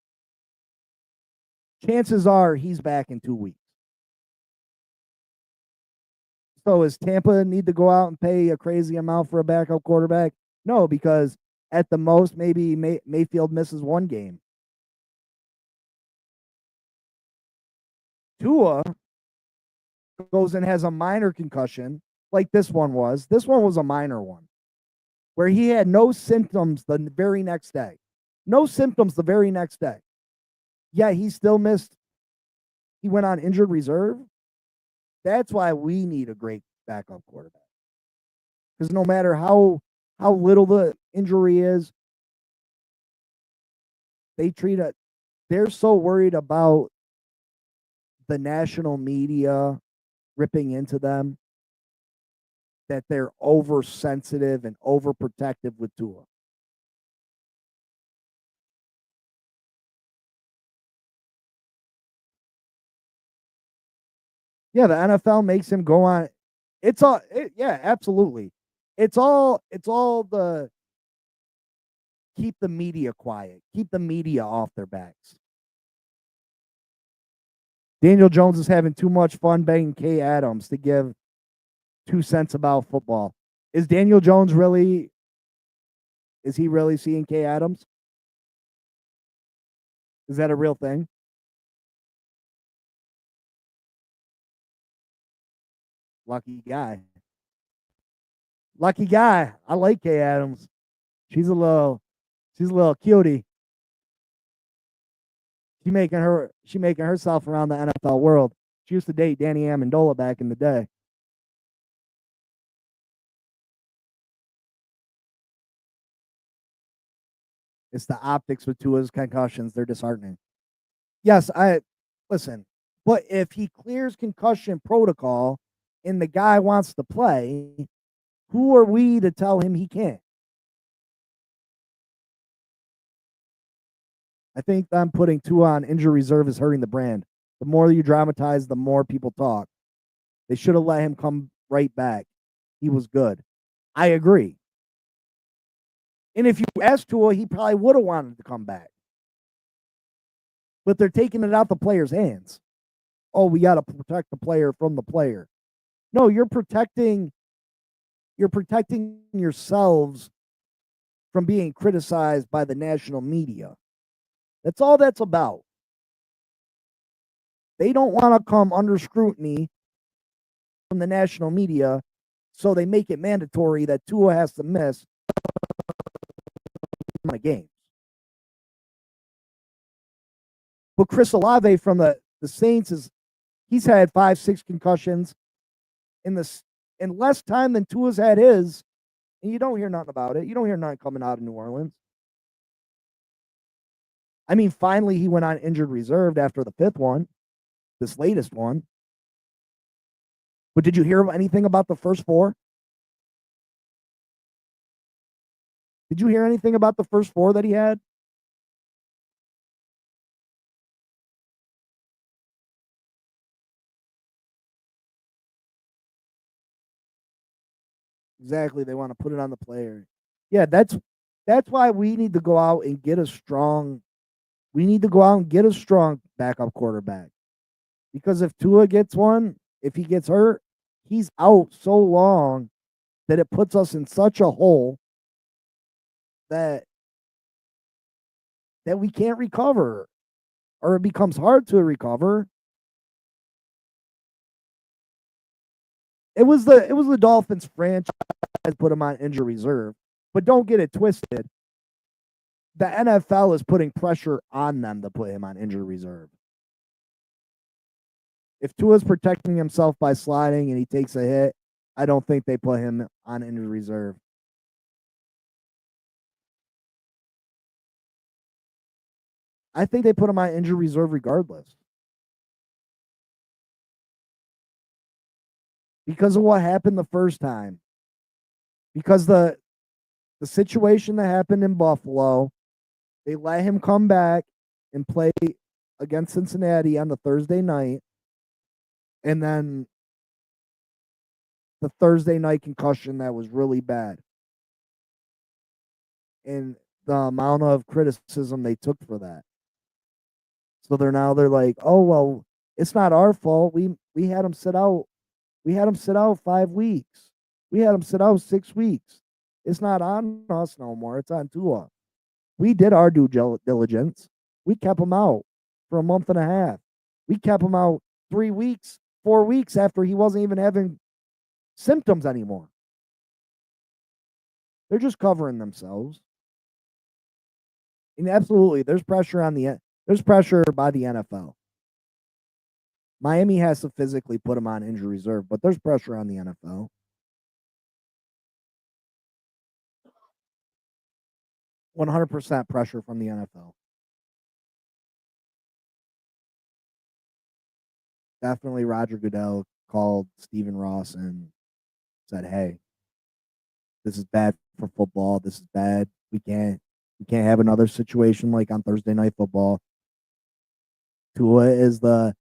chances are he's back in 2 weeks. So does Tampa need to go out and pay a crazy amount for a backup quarterback? No, because at the most, maybe Mayfield misses 1 game. Tua goes and has a minor concussion, like this one was. This one was a minor one, where he had no symptoms the very next day. No symptoms the very next day. Yeah, he still missed. He went on injured reserve. That's why we need a great backup quarterback. Because no matter how little the injury is, they treat it. They're so worried about the national media ripping into them that they're oversensitive and overprotective with Tua. Yeah, the NFL makes him go on. Yeah, absolutely. It's all the keep the media quiet, keep the media off their backs. Daniel Jones is having too much fun banging Kay Adams to give 2 cents about football. Is Daniel Jones really? Is he really seeing Kay Adams? Is that a real thing? Lucky guy. Lucky guy. I like Kay Adams. She's a little cutie. She making herself around the NFL world. She used to date Danny Amendola back in the day. It's the optics with Tua's concussions. They're disheartening. Yes, I listen, but if he clears concussion protocol and the guy wants to play, who are we to tell him he can't? I think them putting Tua on injury reserve is hurting the brand. The more you dramatize, the more people talk. They should have let him come right back. He was good. I agree. And if you asked Tua, he probably would have wanted to come back. But they're taking it out the player's hands. Oh, we got to protect the player from the player. No, you're protecting yourselves from being criticized by the national media. That's all that's about. They don't want to come under scrutiny from the national media, so they make it mandatory that Tua has to miss a game. But Chris Olave from the Saints he's had 5, 6 concussions. in this in less time than Tua's had his, and you don't hear nothing about it. You don't hear nothing coming out of New Orleans. I mean, finally he went on injured reserve after the fifth one, this latest one. But did you hear anything about the first four? Did you hear anything about the first four that he had? Exactly. They want to put it on the player. Yeah, that's why we need to go out and get a strong. We need to go out and get a strong backup quarterback. Because if Tua gets one, if he gets hurt, he's out so long that it puts us in such a hole that we can't recover, or it becomes hard to recover. It was the Dolphins franchise put him on injury reserve, but don't get it twisted. The NFL is putting pressure on them to put him on injury reserve. If Tua's protecting himself by sliding and he takes a hit, I don't think they put him on injury reserve. I think they put him on injury reserve regardless. Because of what happened the first time. Because the situation that happened in Buffalo, they let him come back and play against Cincinnati on the Thursday night. And then the Thursday night concussion that was really bad. And the amount of criticism they took for that. So they're like, oh well, it's not our fault. We had him sit out. We had him sit out 5 weeks. We had him sit out 6 weeks. It's not on us no more. It's on Tua. We did our due diligence. We kept him out for a month and a half. We kept him out 3 weeks, 4 weeks after he wasn't even having symptoms anymore. They're just covering themselves. And absolutely, there's pressure by the NFL. Miami has to physically put him on injury reserve, but there's pressure on the NFL. 100% pressure from the NFL. Definitely Roger Goodell called Stephen Ross and said, "Hey, this is bad for football. This is bad. We can't have another situation like on Thursday Night Football." Tua is the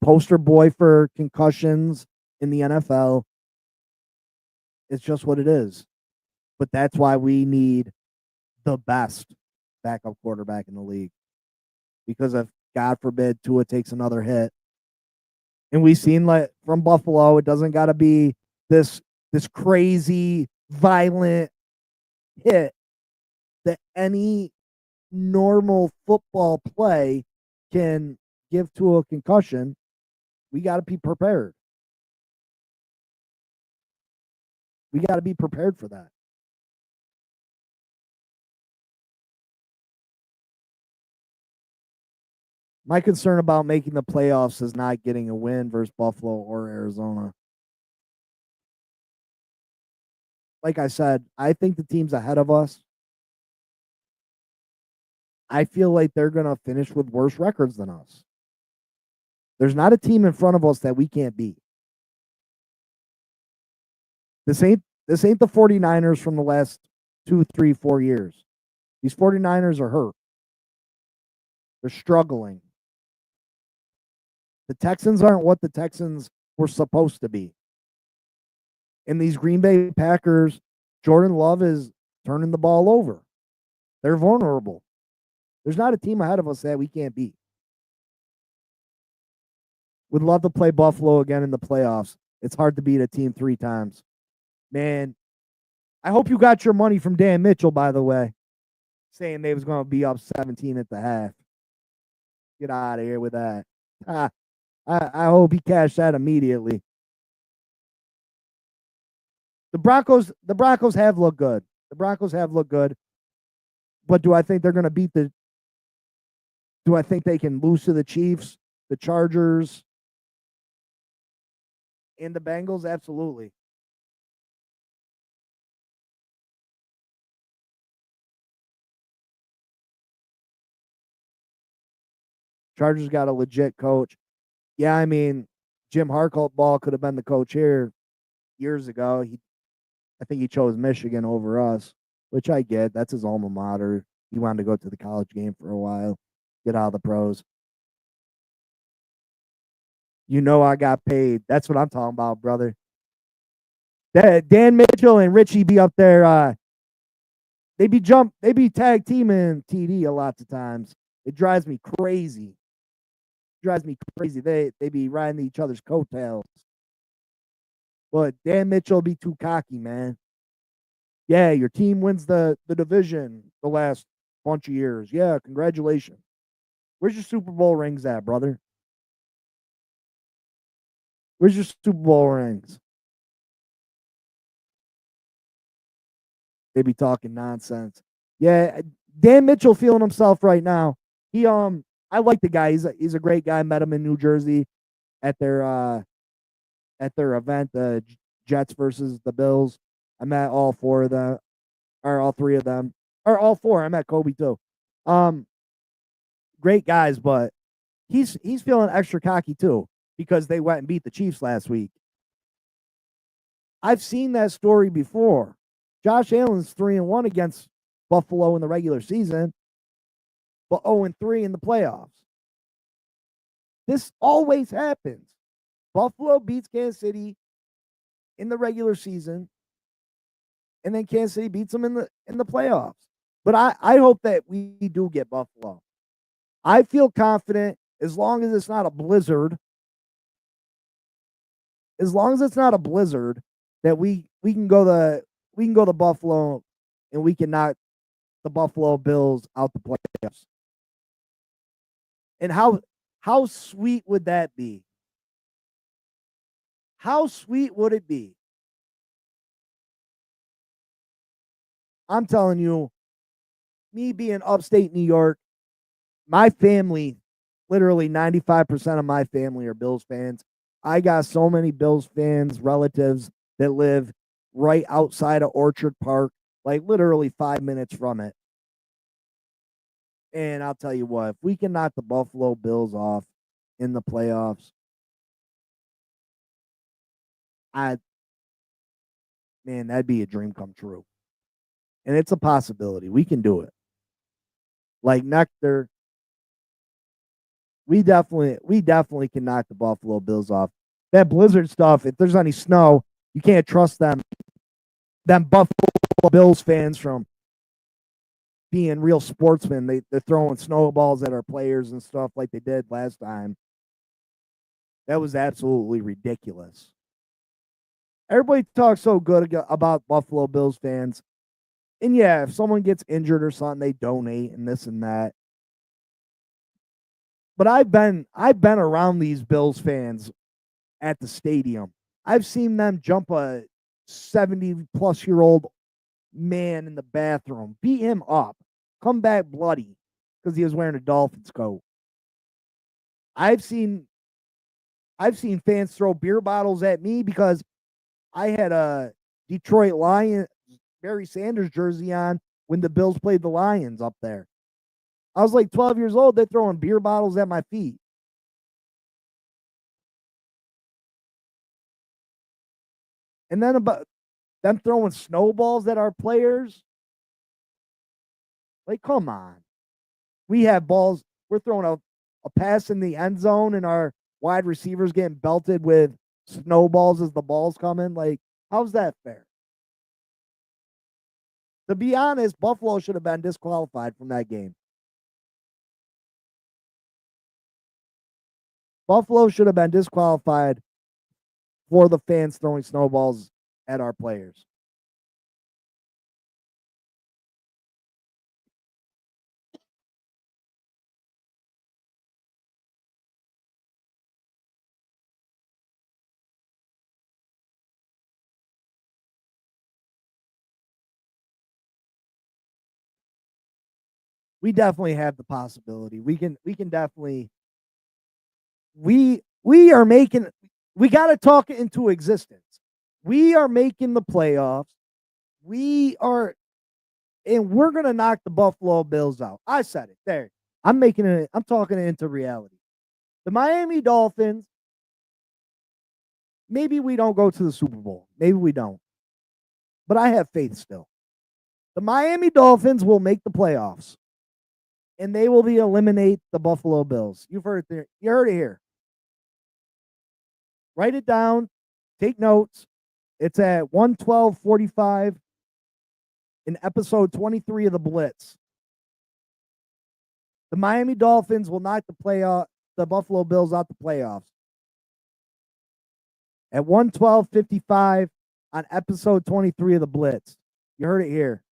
poster boy for concussions in the NFL. It's just what it is. But that's why we need the best backup quarterback in the league. Because if, God forbid, Tua takes another hit, and we've seen like from Buffalo, it doesn't got to be this crazy violent hit that any normal football play can give to a concussion. We got to be prepared. We got to be prepared for that. My concern about making the playoffs is not getting a win versus Buffalo or Arizona. Like I said, I think the teams ahead of us, I feel like they're going to finish with worse records than us. There's not a team in front of us that we can't beat. This ain't the 49ers from the last 2, 3, 4 years. These 49ers are hurt. They're struggling. The Texans aren't what the Texans were supposed to be. And these Green Bay Packers, Jordan Love is turning the ball over. They're vulnerable. There's not a team ahead of us that we can't beat. Would love to play Buffalo again in the playoffs. It's hard to beat a team 3 times. Man, I hope you got your money from Dan Mitchell, by the way, saying they was going to be up 17 at the half. Get out of here with that. I hope he cashed that immediately. The Broncos have looked good. The Broncos have looked good. But do I think they're going to beat the do I think they can lose to the Chiefs, the Chargers, And the Bengals, absolutely. Chargers got a legit coach. Yeah, I mean, Jim Harbaugh could have been the coach here years ago. I think he chose Michigan over us, which I get. That's his alma mater. He wanted to go to the college game for a while, get out of the pros. You know, I got paid. That's what I'm talking about, brother. Dan Mitchell and Richie be up there. They be tag teaming TD a lot of times. It drives me crazy. Drives me crazy. They be riding each other's coattails. But Dan Mitchell be too cocky, man. Yeah, your team wins the division the last bunch of years. Yeah, congratulations. Where's your Super Bowl rings at, brother? Where's your Super Bowl rings? They be talking nonsense. Yeah, Dan Mitchell feeling himself right now. I like the guy. He's a great guy. Met him in New Jersey at their event, the Jets versus the Bills. I met all four of them, or all three of them, or all four. I met Kobe too. Um, Great guys, but he's feeling extra cocky too because they went and beat the Chiefs last week. I've seen that story before. Josh Allen's 3-1 against Buffalo in the regular season, but 0-3 in the playoffs. This always happens. Buffalo beats Kansas City in the regular season, and then Kansas City beats them in the playoffs. But I hope that we do get Buffalo. I feel confident as long as it's not a blizzard. As long as it's not a blizzard, that we can go to Buffalo and we can knock the Buffalo Bills out the playoffs. And how sweet would that be? How sweet would it be? I'm telling you, me being upstate New York, my family, literally 95% of my family are Bills fans. I got so many Bills fans, relatives that live right outside of Orchard Park, like literally 5 minutes from it. And I'll tell you what, if we can knock the Buffalo Bills off in the playoffs, I man, that'd be a dream come true. And it's a possibility. We can do it. Like Nectar, we definitely can knock the Buffalo Bills off. That blizzard stuff, if there's any snow, you can't trust them. Them Buffalo Bills fans from being real sportsmen. They're throwing snowballs at our players and stuff like they did last time. That was absolutely ridiculous. Everybody talks so good about Buffalo Bills fans. And yeah, if someone gets injured or something, they donate and this and that. But I've been around these Bills fans at the stadium. I've seen them jump a 70-plus-year-old man in the bathroom, beat him up, come back bloody because he was wearing a Dolphins coat. I've seen I've seen fans throw beer bottles at me because I had a Detroit Lion Barry Sanders jersey on when the Bills played the Lions up there. I was like 12 years old. They're throwing beer bottles at my feet. And then about them throwing snowballs at our players. Like, come on. We have balls. We're throwing a pass in the end zone, and our wide receivers getting belted with snowballs as the ball's coming. Like, how's that fair? To be honest, Buffalo should have been disqualified from that game. Buffalo should have been disqualified for the fans throwing snowballs at our players. We definitely have the possibility. We can definitely we are making We got to talk it into existence. We are making the playoffs. We are, and we're going to knock the Buffalo Bills out. I said it there. I'm talking it into reality. The Miami Dolphins, maybe we don't go to the Super Bowl. Maybe we don't. But I have faith still. The Miami Dolphins will make the playoffs, and they will eliminate the Buffalo Bills. You've heard it there. You heard it here. Write it down. Take notes. It's at 112:45 in episode 23 of the Blitz. The Miami Dolphins will knock the Buffalo Bills out the playoffs. At 112:55 on episode 23 of the Blitz. You heard it here.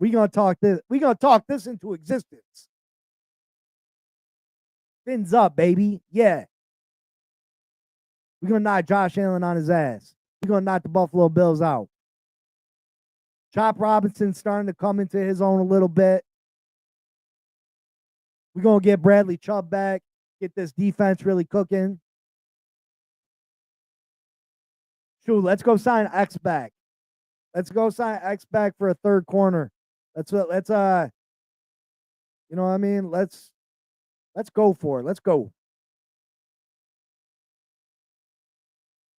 We're gonna talk this into existence. Fins up, baby. Yeah. We're gonna knock Josh Allen on his ass. We're gonna knock the Buffalo Bills out. Chop Robinson's starting to come into his own a little bit. We're gonna get Bradley Chubb back, get this defense really cooking. Shoot, let's go sign X back. Let's go sign X back for a third corner. Let's you know what I mean? Let's go for it. Let's go.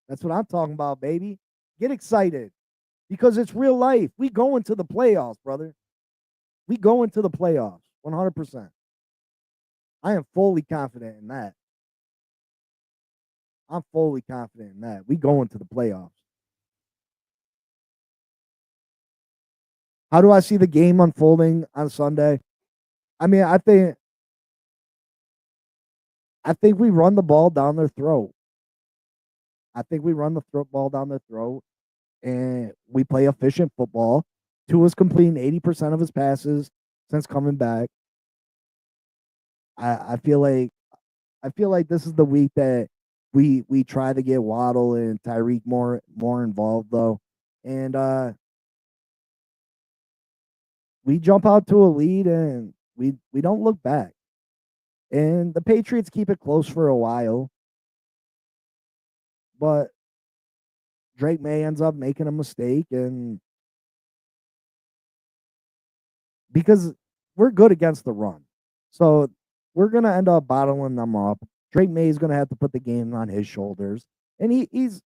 That's what I'm talking about, baby. Get excited because it's real life. We go into the playoffs, brother. We go into the playoffs 100%. I am fully confident in that. I'm fully confident in that. We go into the playoffs. How do I see the game unfolding on Sunday? I mean, I think we run the ball down their throat. I think we run the ball down their throat, and we play efficient football. Tua's completing 80% of his passes since coming back. I feel like this is the week that we try to get Waddle and Tyreek more involved though, and we jump out to a lead and we don't look back. And the Patriots keep it close for a while, but Drake May ends up making a mistake, and because we're good against the run, so we're gonna end up bottling them up. Drake May is gonna have to put the game on his shoulders, and he's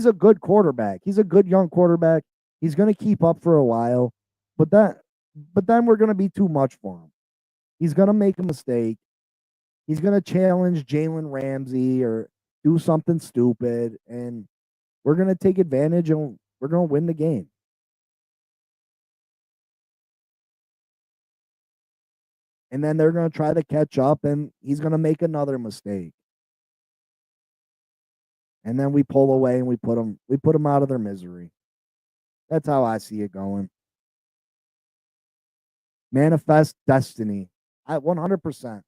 a good quarterback. He's a good young quarterback. He's gonna keep up for a while, but then we're gonna be too much for him. He's gonna make a mistake. He's gonna challenge Jalen Ramsey or do something stupid, and we're gonna take advantage and we're gonna win the game. And then they're gonna try to catch up, and he's gonna make another mistake. And then we pull away and we put them out of their misery. That's how I see it going. Manifest destiny. 100%.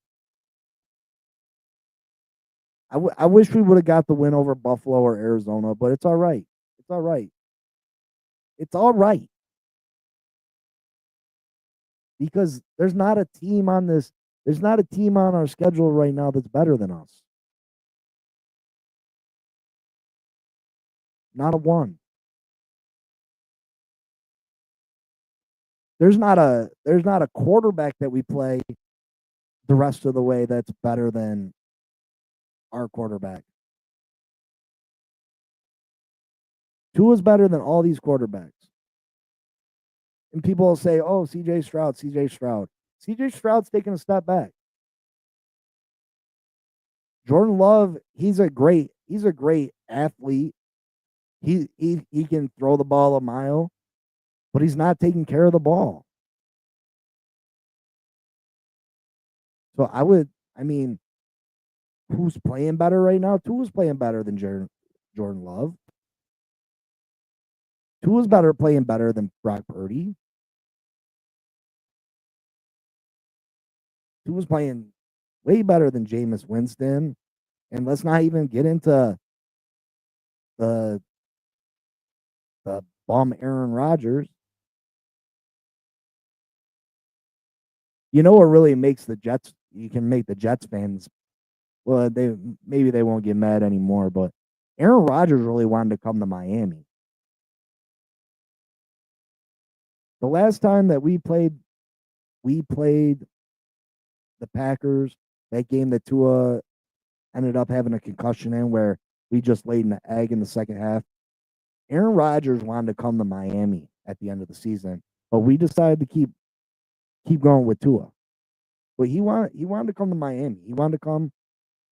I wish we would have got the win over Buffalo or Arizona, but it's all right. It's all right. It's all right. Because there's not a team on our schedule right now that's better than us. Not a one. There's not a quarterback that we play the rest of the way that's better than our quarterback. Tua's better than all these quarterbacks. And people will say, "Oh, CJ Stroud." CJ Stroud's taking a step back. Jordan Love, he's a great athlete. He can throw the ball a mile, but he's not taking care of the ball. So who's playing better right now? Tua's playing better than Jordan Love. Tua's playing better than Brock Purdy. Tua's playing way better than Jameis Winston. And let's not even get into the bum Aaron Rodgers. You know what really makes the Jets? You can make the Jets fans well, maybe they won't get mad anymore, but Aaron Rodgers really wanted to come to Miami. The last time that we played the Packers, that game that Tua ended up having a concussion in, where we just laid an egg in the second half. Aaron Rodgers wanted to come to Miami at the end of the season, but we decided to keep going with Tua. But he wanted to come to Miami. He wanted to come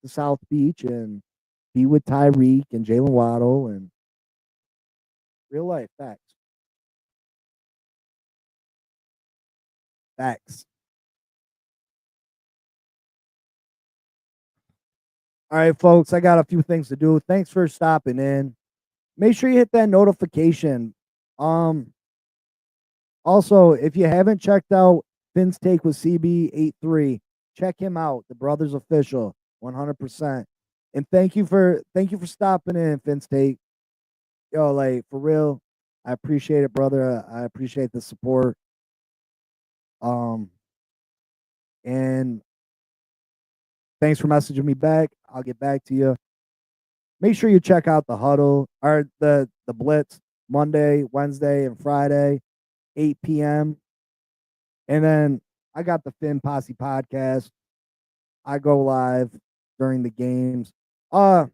to South Beach and be with Tyreek and Jalen Waddle and real life facts. Facts. All right, folks, I got a few things to do. Thanks for stopping in. Make sure you hit that notification. Um, Also, if you haven't checked out Finn's Take with CB83, check him out. The Brothers Official, 100%. And thank you for stopping in, Finn's Take. Yo, like for real, I appreciate it, brother. I appreciate the support. Um, and thanks for messaging me back. I'll get back to you. Make sure you check out the huddle or the blitz Monday, Wednesday, and Friday, 8 p.m. And then I got the Finn Posse podcast. I go live during the games. Uh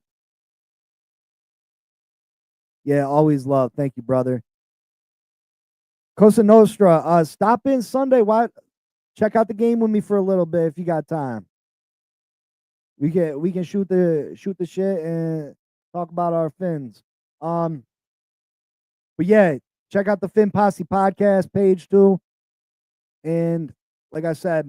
yeah, always love. Thank you, brother. Cosa Nostra, stop in Sunday. Why check out the game with me for a little bit if you got time. We can shoot the shit and talk about our Finns. Um, but yeah, check out the Finn Posse podcast page too. And like I said,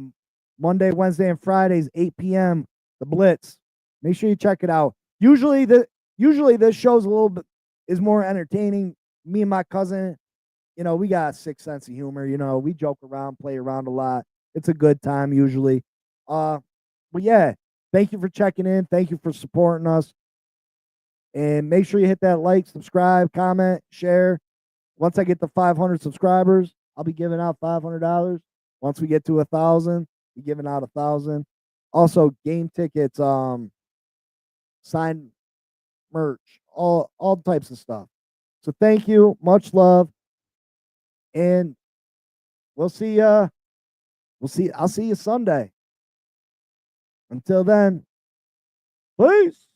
Monday, Wednesday, and Fridays, 8 p.m. The Blitz. Make sure you check it out. Usually this show's a little bit is more entertaining. Me and my cousin, we got a sick sense of humor. We joke around, play around a lot. It's a good time usually. But yeah, thank you for checking in. Thank you for supporting us. And make sure you hit that like, subscribe, comment, share. Once I get to 500 subscribers, I'll be giving out $500. Once we get to 1,000, be giving out 1,000. Also, game tickets, signed merch, all types of stuff. So thank you, much love, and we'll see. I'll see you Sunday. Until then, peace.